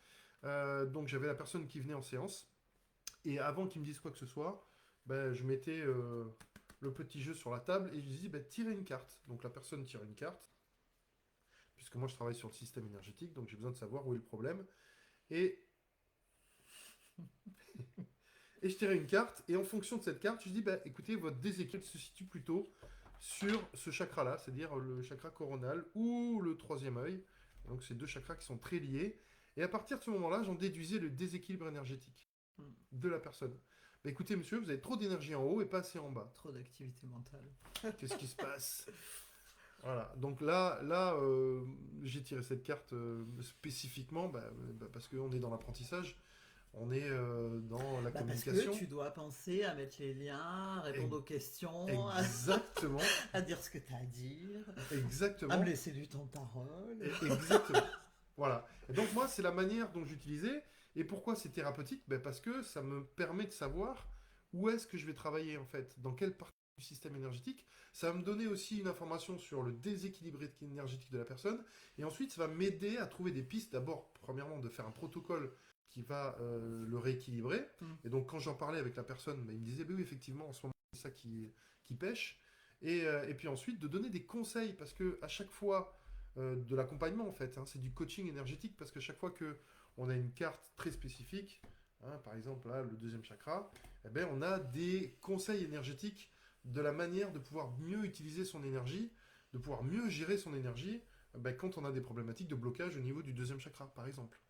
Donc j'avais la personne qui venait en séance, et avant qu'il me dise quoi que ce soit, ben, je mettais le petit jeu sur la table et je lui dis ben, tirez une carte. Donc la personne tire une carte, puisque moi je travaille sur le système énergétique, donc j'ai besoin de savoir où est le problème. Et, et je tirais une carte, et en fonction de cette carte, je dis ben, écoutez, votre déséquilibre se situe plutôt sur ce chakra-là, c'est-à-dire le chakra coronal ou le troisième œil. Donc c'est deux chakras qui sont très liés. Et à partir de ce moment-là, j'en déduisais le déséquilibre énergétique Hmm. de la personne. Ben, écoutez, monsieur, vous avez trop d'énergie en haut et pas assez en bas. Trop d'activité mentale. Qu'est-ce qui se passe? Voilà. Donc là j'ai tiré cette carte spécifiquement parce qu'on est dans l'apprentissage, on est dans la Bah parce que communication. tu dois penser à mettre les liens, à répondre aux questions, Exactement, à dire ce que tu as à dire, à me exactement, laisser du temps de parole. exactement. Voilà. Et donc moi, c'est la manière dont j'utilisais. Et pourquoi c'est thérapeutique? Ben, parce que ça me permet de savoir où est-ce que je vais travailler en fait, dans quelle partie du système énergétique. Ça va me donner aussi une information sur le déséquilibre énergétique de la personne. Et ensuite, ça va m'aider à trouver des pistes. D'abord, premièrement, de faire un protocole qui va le rééquilibrer. Hmm. Et donc, quand j'en parlais avec la personne, ben, il me disait, ben oui, effectivement, en ce moment, c'est ça qui pêche. Et puis ensuite, de donner des conseils, parce que à chaque fois, de l'accompagnement en fait, hein, c'est du coaching énergétique, parce que chaque fois que on a une carte très spécifique, hein, par exemple là, le deuxième chakra, eh ben, on a des conseils énergétiques de la manière de pouvoir mieux utiliser son énergie, de pouvoir mieux gérer son énergie ben, quand on a des problématiques de blocage au niveau du deuxième chakra, par exemple.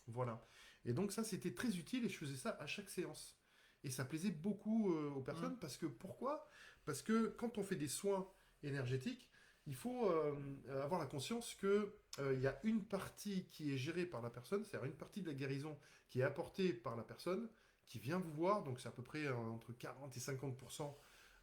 Voilà. Et donc ça, c'était très utile et je faisais ça à chaque séance. Et ça plaisait beaucoup aux Hmm. personnes parce que pourquoi? Parce que quand on fait des soins énergétiques, il faut avoir la conscience que il y a une partie qui est gérée par la personne, c'est-à-dire une partie de la guérison qui est apportée par la personne, qui vient vous voir, donc c'est à peu près entre 40 et 50%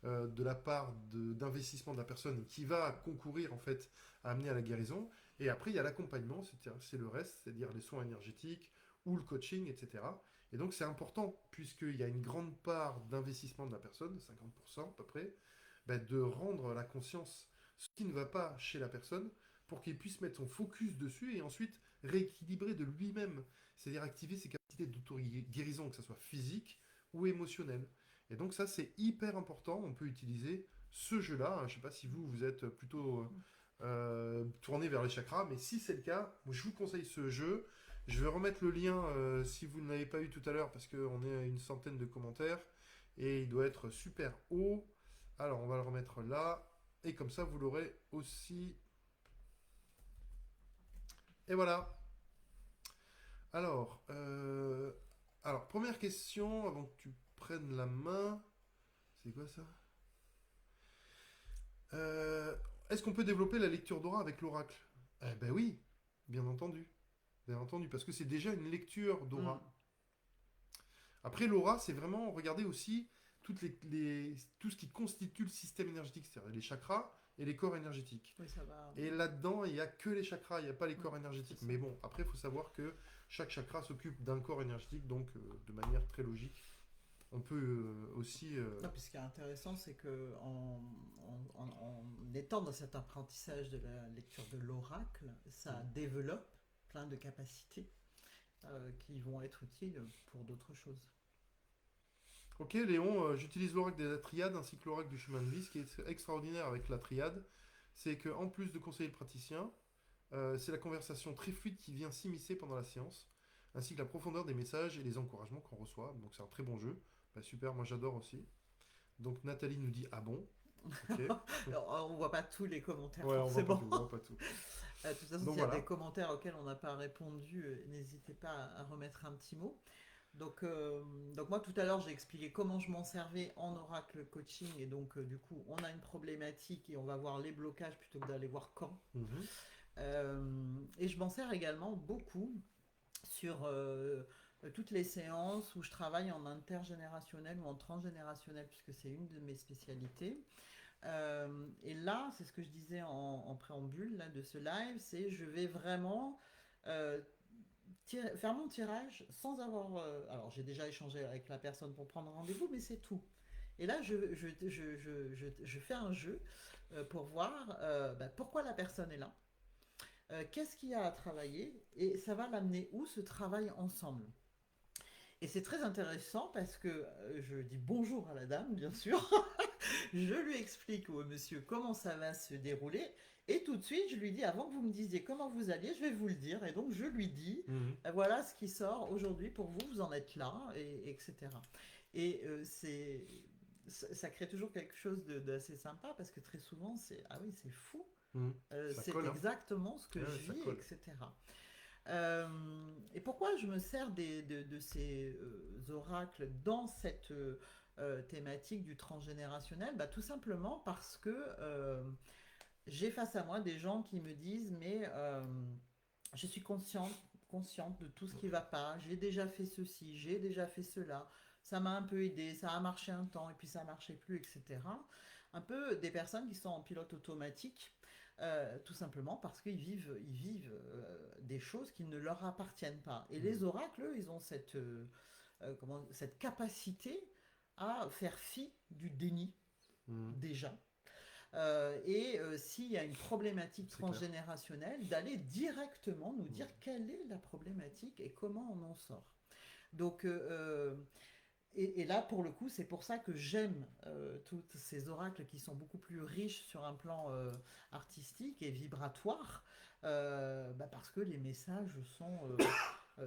de la part d'investissement de la personne qui va concourir en fait à amener à la guérison. Et après, il y a l'accompagnement, c'est le reste, c'est-à-dire les soins énergétiques ou le coaching, etc. Et donc c'est important, puisqu'il y a une grande part d'investissement de la personne, 50% à peu près, ben, de rendre la conscience ce qui ne va pas chez la personne pour qu'il puisse mettre son focus dessus et ensuite rééquilibrer de lui-même, c'est-à-dire activer ses capacités d'auto-guérison, que ce soit physique ou émotionnelle. Et donc ça, c'est hyper important. On peut utiliser ce jeu-là. Je ne sais pas si vous êtes plutôt tourné vers les chakras, mais si c'est le cas, je vous conseille ce jeu. Je vais remettre le lien si vous ne l'avez pas eu tout à l'heure, parce qu'on est à une centaine de commentaires, et il doit être super haut. Alors, on va le remettre là, et comme ça, vous l'aurez aussi. Et voilà. Alors, première question, avant que tu prennes la main. C'est quoi ça? Euh, Est-ce qu'on peut développer la lecture d'aura avec l'oracle? Eh ben oui, bien entendu. Bien entendu, parce que c'est déjà une lecture Hmm. d'aura. Après, l'aura, c'est vraiment regarder aussi tout ce qui constitue le système énergétique, c'est-à-dire les chakras et les corps énergétiques. Oui, ça va. Et là-dedans, il n'y a que les chakras, il n'y a pas les Hmm, corps c'est énergétiques. ça. Mais bon, après, il faut savoir que chaque chakra s'occupe d'un corps énergétique, donc de manière très logique. On peut aussi... Non, puis ce qui est intéressant, c'est que en étant dans cet apprentissage de la lecture de l'oracle, ça hmm. développe plein de capacités qui vont être utiles pour d'autres choses. Ok, Léon, j'utilise l'oracle de la triade ainsi que l'oracle du chemin de vie. Ce qui est extraordinaire avec la triade, c'est qu'en plus de conseiller le praticien, c'est la conversation très fluide qui vient s'immiscer pendant la séance, ainsi que la profondeur des messages et les encouragements qu'on reçoit. Donc c'est un très bon jeu. Bah, super, moi j'adore aussi. Donc Nathalie nous dit ah bon. Ok. Alors, on voit pas tous les commentaires Ouais, on voit pas tout, forcément. on voit pas tout. De toute façon, Donc s'il y a des voilà. commentaires auxquels on n'a pas répondu, n'hésitez pas à remettre un petit mot. Donc, euh, donc moi tout à l'heure j'ai expliqué comment je m'en servais en oracle coaching et donc du coup on a une problématique et on va voir les blocages plutôt que d'aller voir quand. Mhm. Et je m'en sers également beaucoup sur toutes les séances où je travaille en intergénérationnel ou en transgénérationnel puisque c'est une de mes spécialités. Et là, c'est ce que je disais en préambule là, de ce live, c'est je vais vraiment euh, faire mon tirage sans avoir... alors j'ai déjà échangé avec la personne pour prendre rendez-vous, mais c'est tout. Et là, je fais un jeu pour voir pourquoi la personne est là, qu'est-ce qu'il y a à travailler, et ça va l'amener où ce travail ensemble. Et c'est très intéressant parce que je dis bonjour à la dame, bien sûr. Je lui explique au monsieur comment ça va se dérouler. Et tout de suite, je lui dis, avant que vous me disiez comment vous alliez, je vais vous le dire. Et donc, je lui dis, Mhm. voilà ce qui sort aujourd'hui pour vous, vous en êtes là, etc. Et ça crée toujours quelque chose d'assez sympa parce que très souvent, c'est, ah oui, c'est fou. Mhm. Ça C'est colle, hein. exactement ce que Ouais, je ça vis, colle. etc. Euh, et pourquoi je me sers de ces oracles dans cette thématique du transgénérationnel? Bah, tout simplement parce que j'ai face à moi des gens qui me disent mais je suis consciente de tout ce qui ne va pas, j'ai déjà fait ceci, j'ai déjà fait cela, ça m'a un peu aidé, ça a marché un temps et puis ça ne marchait plus, etc. Un peu des personnes qui sont en pilote automatique, tout simplement parce ils vivent des choses qui ne leur appartiennent pas. Et Mhm. les oracles, eux, ils ont cette capacité à faire fi du déni Mhm. déjà. S'il y a une problématique C'est clair. transgénérationnelle, d'aller directement nous dire Mhm. quelle est la problématique et comment on en sort. Donc, et là, pour le coup, c'est pour ça que j'aime tous ces oracles qui sont beaucoup plus riches sur un plan artistique et vibratoire, parce que les messages sont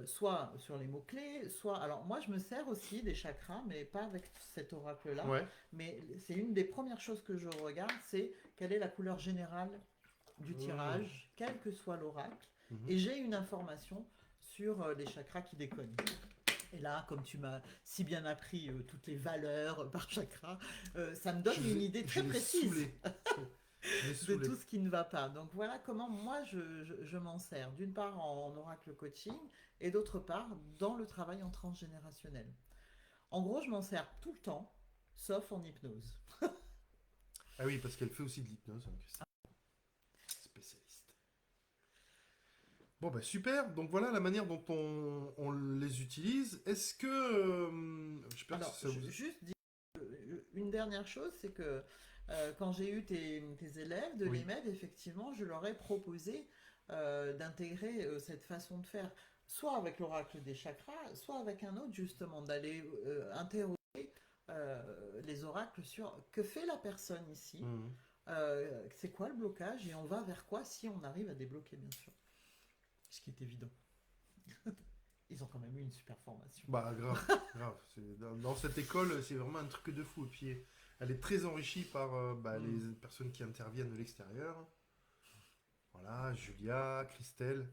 soit sur les mots-clés, soit... Alors moi, je me sers aussi des chakras, mais pas avec cet oracle-là, Ouais. mais c'est une des premières choses que je regarde, c'est quelle est la couleur générale du Mhm. tirage, quel que soit l'oracle, Mhm. et j'ai une information sur les chakras qui déconnent. Et là, comme tu m'as si bien appris toutes les valeurs par chakra, ça me donne une idée Je très l'ai précise saoulé. Je l'ai de saoulé. tout ce qui ne va pas. Donc voilà comment moi je m'en sers. D'une part en oracle coaching et d'autre part dans le travail en transgénérationnel. En gros, je m'en sers tout le temps, sauf en hypnose. Ah oui, parce qu'elle fait aussi de l'hypnose, hein, Christine. Spécialiste. Bon, bah super. Donc voilà la manière dont on les utilise. Est-ce que. J'espère que Alors, ça vous. juste dire une dernière chose, c'est que quand j'ai eu tes élèves de Oui. l'EMED, effectivement, je leur ai proposé d'intégrer cette façon de faire, soit avec l'oracle des chakras, soit avec un autre, justement, d'aller interroger. les oracles sur que fait la personne ici, Mhm. c'est quoi le blocage et on va vers quoi si on arrive à débloquer, bien sûr. Ce qui est évident. Ils ont quand même eu une super formation. Bah, grave, grave. Dans cette école, c'est vraiment un truc de fou. Et puis, elle est très enrichie par les Mm. personnes qui interviennent de l'extérieur. Voilà, Julia, Christelle.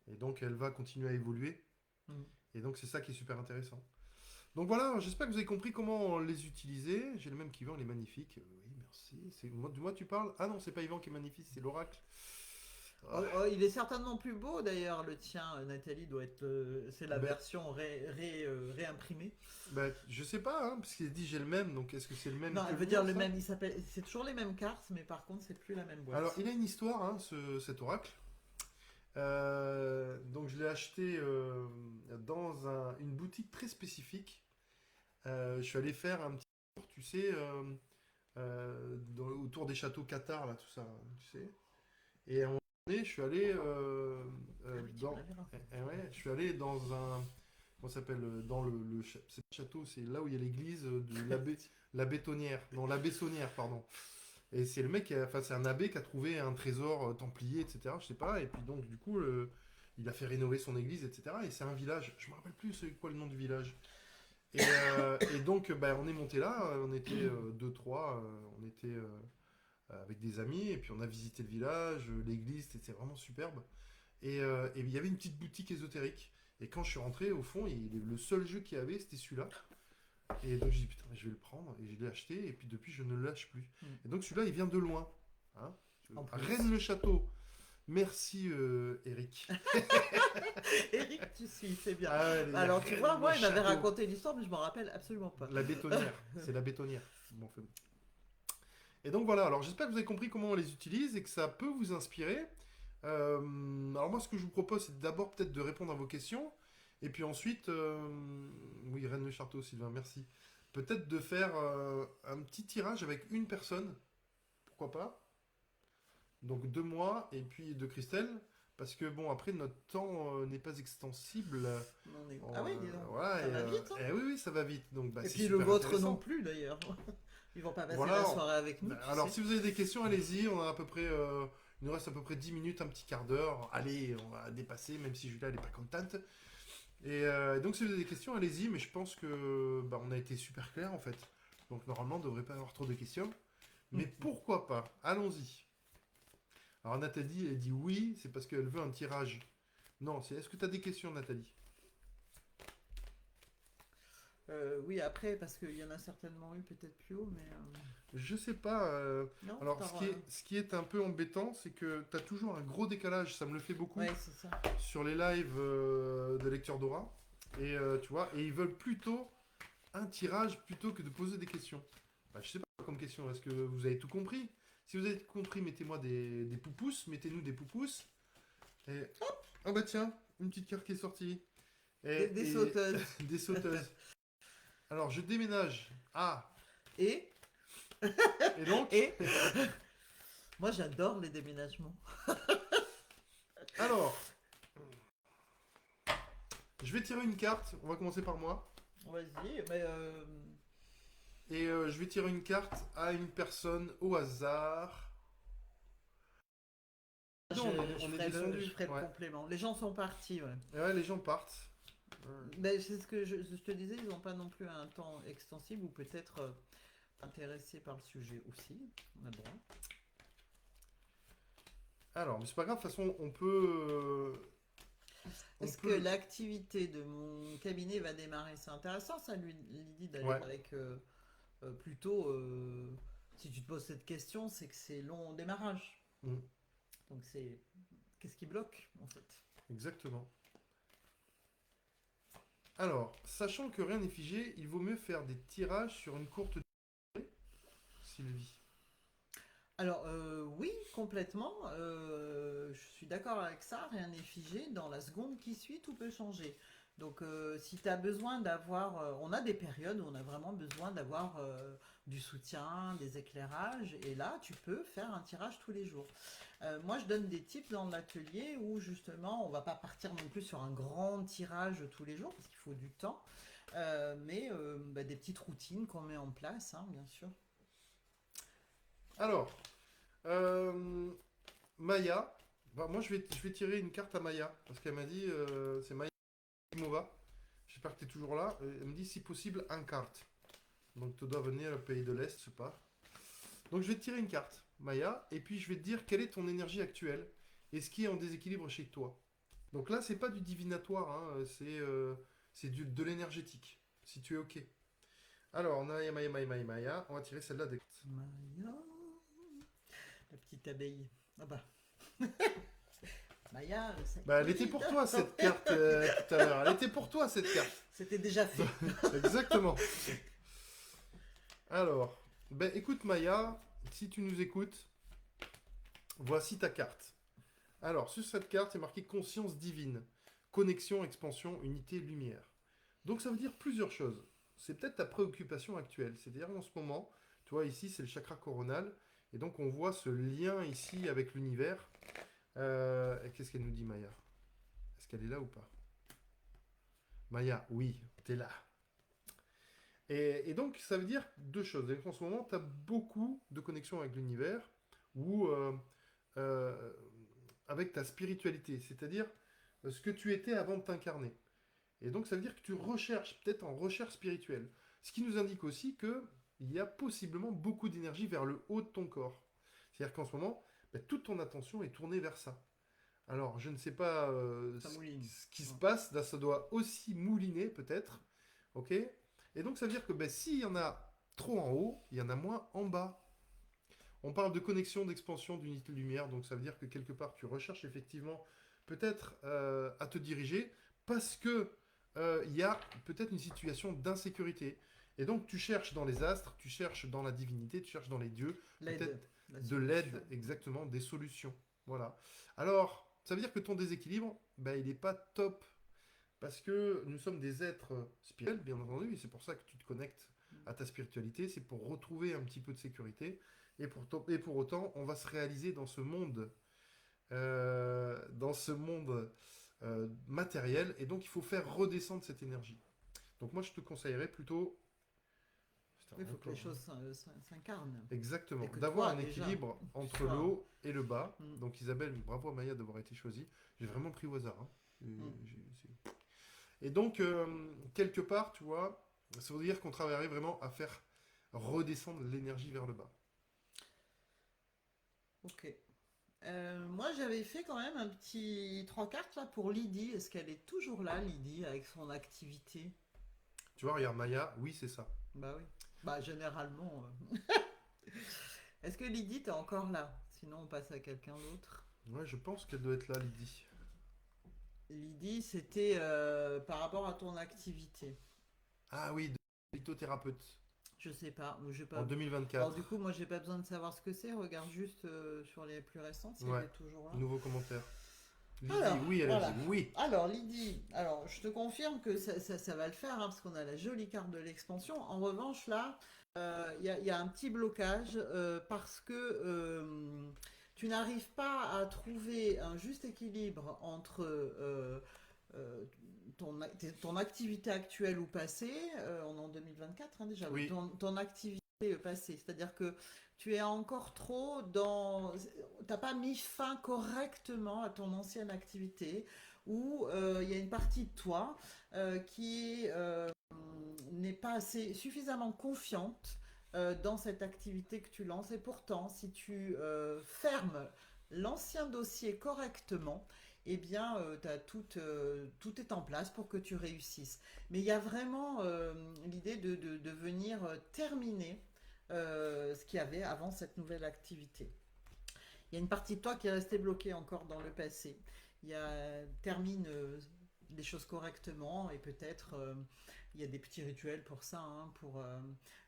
Et donc, elle va continuer à évoluer. Mm. Et donc, c'est ça qui est super intéressant. Donc voilà, j'espère que vous avez compris comment les utiliser. J'ai le même qu'Yvan, il est magnifique. Oui, merci. Moi, tu parles. Ah non, c'est pas Yvan qui est magnifique, c'est l'oracle. Oh, Ah, oh, il est certainement plus beau d'ailleurs, le tien, Nathalie, doit être. C'est la ben, version réimprimée. je sais pas, hein, parce qu'il dit j'ai le même, donc est-ce que c'est le même Non, que elle le veut dire mien, le ça? même. Il s'appelle. C'est toujours les mêmes cartes, mais par contre, c'est plus la même Alors, boîte. il a une histoire, hein, cet oracle. Donc, je l'ai acheté dans une boutique très spécifique. Je suis allé faire un petit tour, tu sais, autour des châteaux Qatar, là, tout ça, tu sais. Et à un moment donné, je suis allé Ah oui, tu me dans. l'avais raconté. Ouais, je suis allé dans un. Comment ça s'appelle dans c'est pas le château, c'est là où il y a l'église de la Bétonnière. Non, la Bessonnière, pardon. Et c'est le mec, enfin, c'est un abbé qui a trouvé un trésor templier, etc. Je sais pas. Et puis, donc, du coup, il a fait rénover son église, etc. Et c'est un village. Je me rappelle plus c'est quoi le nom du village. Et donc, on est monté là. On était deux, trois. On était. Avec des amis, et puis on a visité le village, l'église, c'était vraiment superbe. Et il y avait une petite boutique ésotérique. Et quand je suis rentré, au fond, le seul jeu qu'il y avait, c'était celui-là. Et donc j'ai dit, putain, je vais le prendre, et je l'ai acheté, et puis depuis, je ne le lâche plus. Mm. Et donc celui-là, il vient de loin. Hein. En plus. Rennes-le-Château. Merci, Eric. Eric, tu suis, c'est bien. Ah ouais, Alors, tu vois, moi, il m'avait Rennes-le-Château. raconté l'histoire, mais je m'en rappelle absolument pas. La bétonnière. C'est la bétonnière. Bon, et donc voilà, alors j'espère que vous avez compris comment on les utilise et que ça peut vous inspirer. Alors moi, ce que je vous propose, c'est d'abord peut-être de répondre à vos questions. Et puis ensuite, oui, Rennes Le Charteau, Sylvain, merci. Peut-être de faire un petit tirage avec une personne, pourquoi pas. Donc de moi et puis de Christelle. Parce que bon, après, notre temps n'est pas extensible. Ah oui, dis donc, Voilà, ça va vite, hein. oui, oui, ça va vite. Donc Et c'est puis le super vôtre non intéressant. plus, d'ailleurs. Ils vont pas passer la Voilà. soirée avec nous, tu Alors, sais. si vous avez des questions, allez-y. On a à peu près, il nous reste à peu près 10 minutes, un petit quart d'heure. Allez, on va dépasser, même si Julia n'est pas contente. Donc, si vous avez des questions, allez-y. Mais je pense que on a été super clair en fait. Donc, normalement, on ne devrait pas avoir trop de questions. Mais pourquoi pas? Allons-y. Alors, Nathalie, elle dit oui, c'est parce qu'elle veut un tirage. Non, c'est est-ce que tu as des questions, Nathalie? Oui, après, parce qu'il y en a certainement eu peut-être plus haut, mais... Je sais pas. Non, Alors, ce qui est un peu embêtant, c'est que tu as toujours un gros décalage. Ça me le fait beaucoup ouais, c'est ça. sur les lives de lecture d'aura. Et tu vois, et ils veulent plutôt un tirage plutôt que de poser des questions. Bah, je sais pas comme question. Est-ce que vous avez tout compris? Si vous avez tout compris, mettez-moi des poupousses. Mettez-nous des poupousses. Et ah bah tiens, une petite carte qui est sortie. Des Et sauteuses. des sauteuses. Alors, je déménage. Ah, Et, et donc, et, moi j'adore les déménagements. alors, je vais tirer une carte. On va commencer par moi. Vas-y, mais Et je vais tirer une carte à une personne au hasard. je, Non, je on est ferai je descendu. ferai le Ouais. complément. Les gens sont partis, ouais. Et ouais, les gens partent. Mais c'est ce que je te disais, ils n'ont pas non plus un temps extensible ou peut-être intéressés par le sujet aussi. On a le droit. Alors, mais c'est pas grave, de toute façon, on peut. Est-ce que l'activité de mon cabinet va démarrer? C'est intéressant, ça, lui, Lydie, d'aller Ouais. avec plutôt. Si tu te poses cette question, c'est que c'est long au démarrage. Mm, Donc c'est. Qu'est-ce qui bloque, en fait? exactement. Alors, sachant que rien n'est figé, il vaut mieux faire des tirages sur une courte durée, Sylvie. Alors, oui, complètement. Je suis d'accord avec ça. Rien n'est figé. Dans la seconde qui suit, tout peut changer. Donc, si tu as besoin d'avoir... on a des périodes où on a vraiment besoin d'avoir du soutien, des éclairages. Et là, tu peux faire un tirage tous les jours. Moi, je donne des tips dans l'atelier où, justement, on va pas partir non plus sur un grand tirage tous les jours parce qu'il faut du temps. Mais des petites routines qu'on met en place, hein, bien sûr. Alors, euh, Maya, bah, moi je vais tirer une carte à Maya, parce qu'elle m'a dit, c'est Maya Mova. J'espère que tu es toujours là. Elle me dit si possible un carte. Donc tu dois venir au pays de l'Est, je sais pas. Donc je vais te tirer une carte, Maya, et puis je vais te dire quelle est ton énergie actuelle et ce qui est en déséquilibre chez toi. Donc là, c'est pas du divinatoire, hein, de l'énergétique, si tu es OK. Alors, Maya, Maya, Maya, Maya, Maya, on va tirer celle-là des cartes. Maya, la petite abeille. Ah bah, Maya, Bah, elle était pour toi cette carte tout à l'heure. Elle était pour toi cette carte. C'était déjà fait. Exactement. Alors, ben écoute Maya, si tu nous écoutes, voici ta carte. Alors, sur cette carte, il est marqué conscience divine, connexion, expansion, unité, lumière. Donc ça veut dire plusieurs choses. C'est peut-être ta préoccupation actuelle. C'est-à-dire en ce moment, tu vois, ici c'est le chakra coronal, et donc on voit ce lien ici avec l'univers. Qu'est-ce qu'elle nous dit Maya? Est-ce qu'elle est là ou pas? Maya, oui, t'es là. Et donc, ça veut dire deux choses. En ce moment, tu as beaucoup de connexions avec l'univers ou euh, avec ta spiritualité, c'est-à-dire ce que tu étais avant de t'incarner. Et donc, ça veut dire que tu recherches, peut-être en recherche spirituelle. Ce qui nous indique aussi qu'il y a possiblement beaucoup d'énergie vers le haut de ton corps. C'est-à-dire qu'en ce moment, ben, toute ton attention est tournée vers ça. Alors, je ne sais pas Ça mouline. ce qui se passe, là, ça doit aussi mouliner peut-être, ok? Et donc, ça veut dire que ben, s'il y en a trop en haut, il y en a moins en bas. On parle de connexion, d'expansion, d'unité de lumière, donc ça veut dire que quelque part, tu recherches effectivement peut-être à te diriger parce que il y a peut-être une situation d'insécurité. Et donc, tu cherches dans les astres, tu cherches dans la divinité, tu cherches dans les dieux, L'aide, peut-être la de l'aide, solution. exactement, des solutions. Voilà. Alors, ça veut dire que ton déséquilibre, ben, il n'est pas top. Parce que nous sommes des êtres spirituels, bien entendu, et c'est pour ça que tu te connectes à ta spiritualité, c'est pour retrouver un petit peu de sécurité. Et pour autant, on va se réaliser dans ce monde matériel, et donc il faut faire redescendre cette énergie. Donc moi, je te conseillerais plutôt... Putain, Il faut que les encore, hein. choses s'incarnent. Exactement, Et que d'avoir toi, un déjà, équilibre tu entre le sois. haut et le bas. Mm, Donc Isabelle, bravo à Maya d'avoir été choisie. J'ai vraiment pris au hasard, hein. mm. Et donc, quelque part, tu vois, ça veut dire qu'on travaillerait vraiment à faire redescendre l'énergie vers le bas. Ok. Moi, j'avais fait quand même un petit trois cartes là pour Lydie. Est-ce qu'elle est toujours là, Lydie, avec son activité? Tu vois, regarde Maya, oui, c'est ça. Bah oui. Bah généralement. Est-ce que Lydie, t'es encore là? Sinon, on passe à quelqu'un d'autre. Ouais, je pense qu'elle doit être là, Lydie. Lydie, c'était par rapport à ton activité. Ah oui, de lithothérapeute, Je sais pas, j'ai en pas. Alors du 2024. coup, moi, j'ai pas besoin de savoir ce que c'est. Regarde juste sur les plus récents si elle Ouais, est toujours là. nouveau commentaire. Lydie, Alors, oui, elle a dit voilà. oui. Alors, Lydie, alors je te confirme que ça va le faire, hein, parce qu'on a la jolie carte de l'expansion. En revanche, là, il y a un petit blocage parce que tu n'arrives pas à trouver un juste équilibre entre euh, ton activité actuelle ou passée. On est en 2024 hein, déjà, oui, Oui, ton activité passée. C'est-à-dire que tu es encore trop dans... T'as pas mis fin correctement à ton ancienne activité où il y a une partie de toi qui n'est pas assez suffisamment confiante dans cette activité que tu lances. Et pourtant, si tu fermes l'ancien dossier correctement, eh bien, tout est en place pour que tu réussisses. Mais il y a vraiment l'idée de venir terminer ce qu'il y avait avant cette nouvelle activité. Il y a une partie de toi qui est restée bloquée encore dans le passé. Termine les choses correctement et peut-être il y a des petits rituels pour ça, hein, pour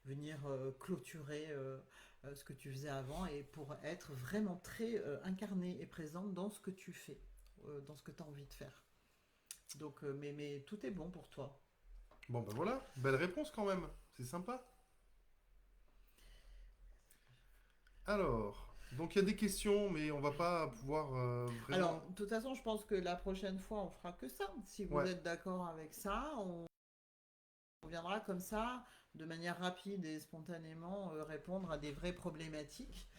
venir clôturer ce que tu faisais avant et pour être vraiment très incarné et présente dans ce que tu fais, dans ce que tu as envie de faire. Donc, mais tout est bon pour toi. bon ben voilà, belle réponse quand même. C'est sympa. Alors, donc il y a des questions, mais on va pas pouvoir Alors, vraiment... de toute façon, je pense que la prochaine fois, on fera que ça. Si vous Ouais, êtes d'accord avec ça, On viendra comme ça, de manière rapide et spontanément, répondre à des vraies problématiques.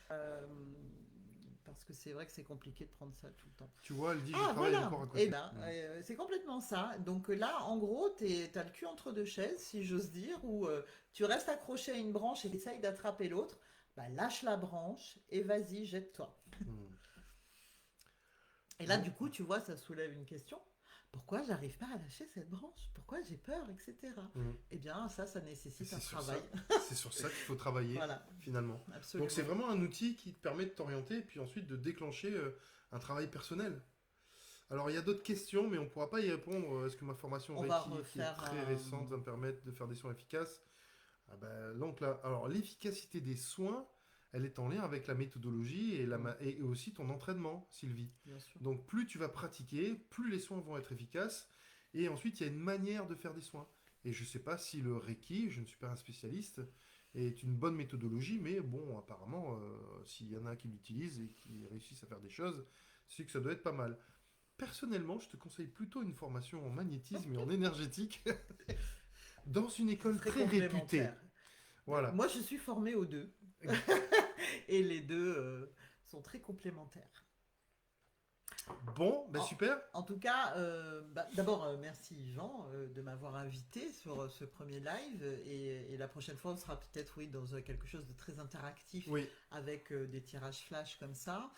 Parce que c'est vrai que c'est compliqué de prendre ça tout le temps. Tu vois, elle dit je Ah travaille voilà, encore à eh côté. ben, c'est complètement ça. Donc là, en gros, t'as le cul entre deux chaises, si j'ose dire, où tu restes accroché à une branche et essayes d'attraper l'autre. Bah, lâche la branche et vas-y, jette-toi. Hmm. Et là, Bon, du coup, tu vois, ça soulève une question. Pourquoi j'arrive pas à lâcher cette branche? Pourquoi j'ai peur, etc. hmm. Eh bien, ça Et nécessite un c'est sur travail. ça, c'est sur ça qu'il faut travailler Voilà, finalement. Donc c'est absolument. vraiment un outil qui te permet de t'orienter et puis ensuite de déclencher un travail personnel. Alors il y a d'autres questions, mais on ne pourra pas y répondre. Est-ce que ma formation On va Reiki, qui est refaire très un... récente, va me permettre de faire des soins efficaces? Ah ben, donc là, alors l'efficacité des soins, elle est en lien avec la méthodologie et, et aussi ton entraînement, Sylvie. Bien sûr. Donc plus tu vas pratiquer, plus les soins vont être efficaces. Et ensuite, il y a une manière de faire des soins. Et je ne sais pas si le Reiki, je ne suis pas un spécialiste, est une bonne méthodologie, mais bon, apparemment, s'il y en a qui l'utilisent et qui réussissent à faire des choses, c'est que ça doit être pas mal. Personnellement, je te conseille plutôt une formation en magnétisme et en énergétique dans une Ce école serait très complémentaire. réputée. Voilà. Moi, je suis formée aux deux. Et les deux sont très complémentaires. Bon, ben En, super. en tout cas, d'abord, merci Jean de m'avoir invité sur ce premier live. Et la prochaine fois, on sera peut-être, oui, dans quelque chose de très interactif Oui, avec des tirages flash comme ça.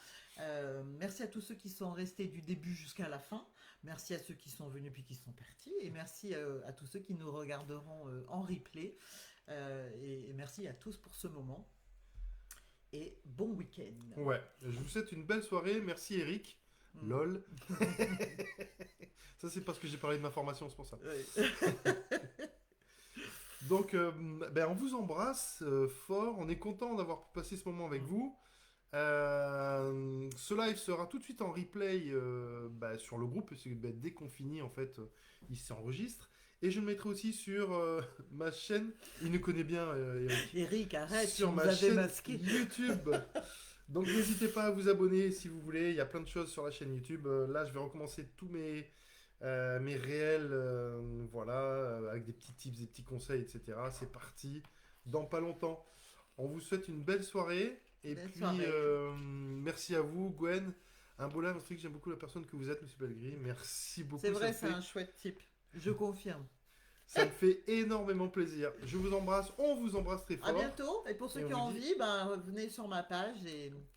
Merci à tous ceux qui sont restés du début jusqu'à la fin. Merci à ceux qui sont venus puis qui sont partis. Et merci à tous ceux qui nous regarderont en replay. Et merci à tous pour ce moment. Et bon week-end. ouais. Je vous souhaite une belle soirée. Merci Eric. Mm. LOL. Ça, c'est parce que j'ai parlé de ma formation, c'est pour ça. Ouais. Donc, ben, on vous embrasse fort. On est content d'avoir passé ce moment avec Mm. vous. Ce live sera tout de suite en replay bah, sur le groupe, parce que bah, dès qu'on finit, en fait, il s'enregistre. Et je le mettrai aussi sur ma chaîne. Il nous connaît bien, Eric. Eric, arrête, tu Sur nous ma avais chaîne masqué. YouTube. Donc n'hésitez pas à vous abonner si vous voulez. Il y a plein de choses sur la chaîne YouTube. Là, je vais recommencer tous mes réels, voilà, avec des petits tips, des petits conseils, etc. C'est parti dans pas longtemps. On vous souhaite une belle soirée. Et Belle puis, soirée. merci à vous, Gwen. Un beau live, que j'aime beaucoup la personne que vous êtes, Monsieur Belgris. Merci beaucoup. C'est vrai, me c'est fait, un chouette type. Je confirme. ça me fait énormément plaisir. Je vous embrasse. On vous embrasse très À fort. bientôt. Et pour ceux Et qui on ont vous dit, envie, ben, venez sur ma page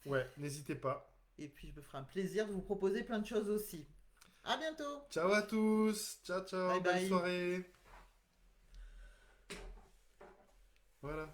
ouais, n'hésitez pas. et puis je me ferai un plaisir de vous proposer plein de choses aussi. À bientôt. Ciao à tous. Ciao, ciao. Bye Belle bye. soirée. Voilà.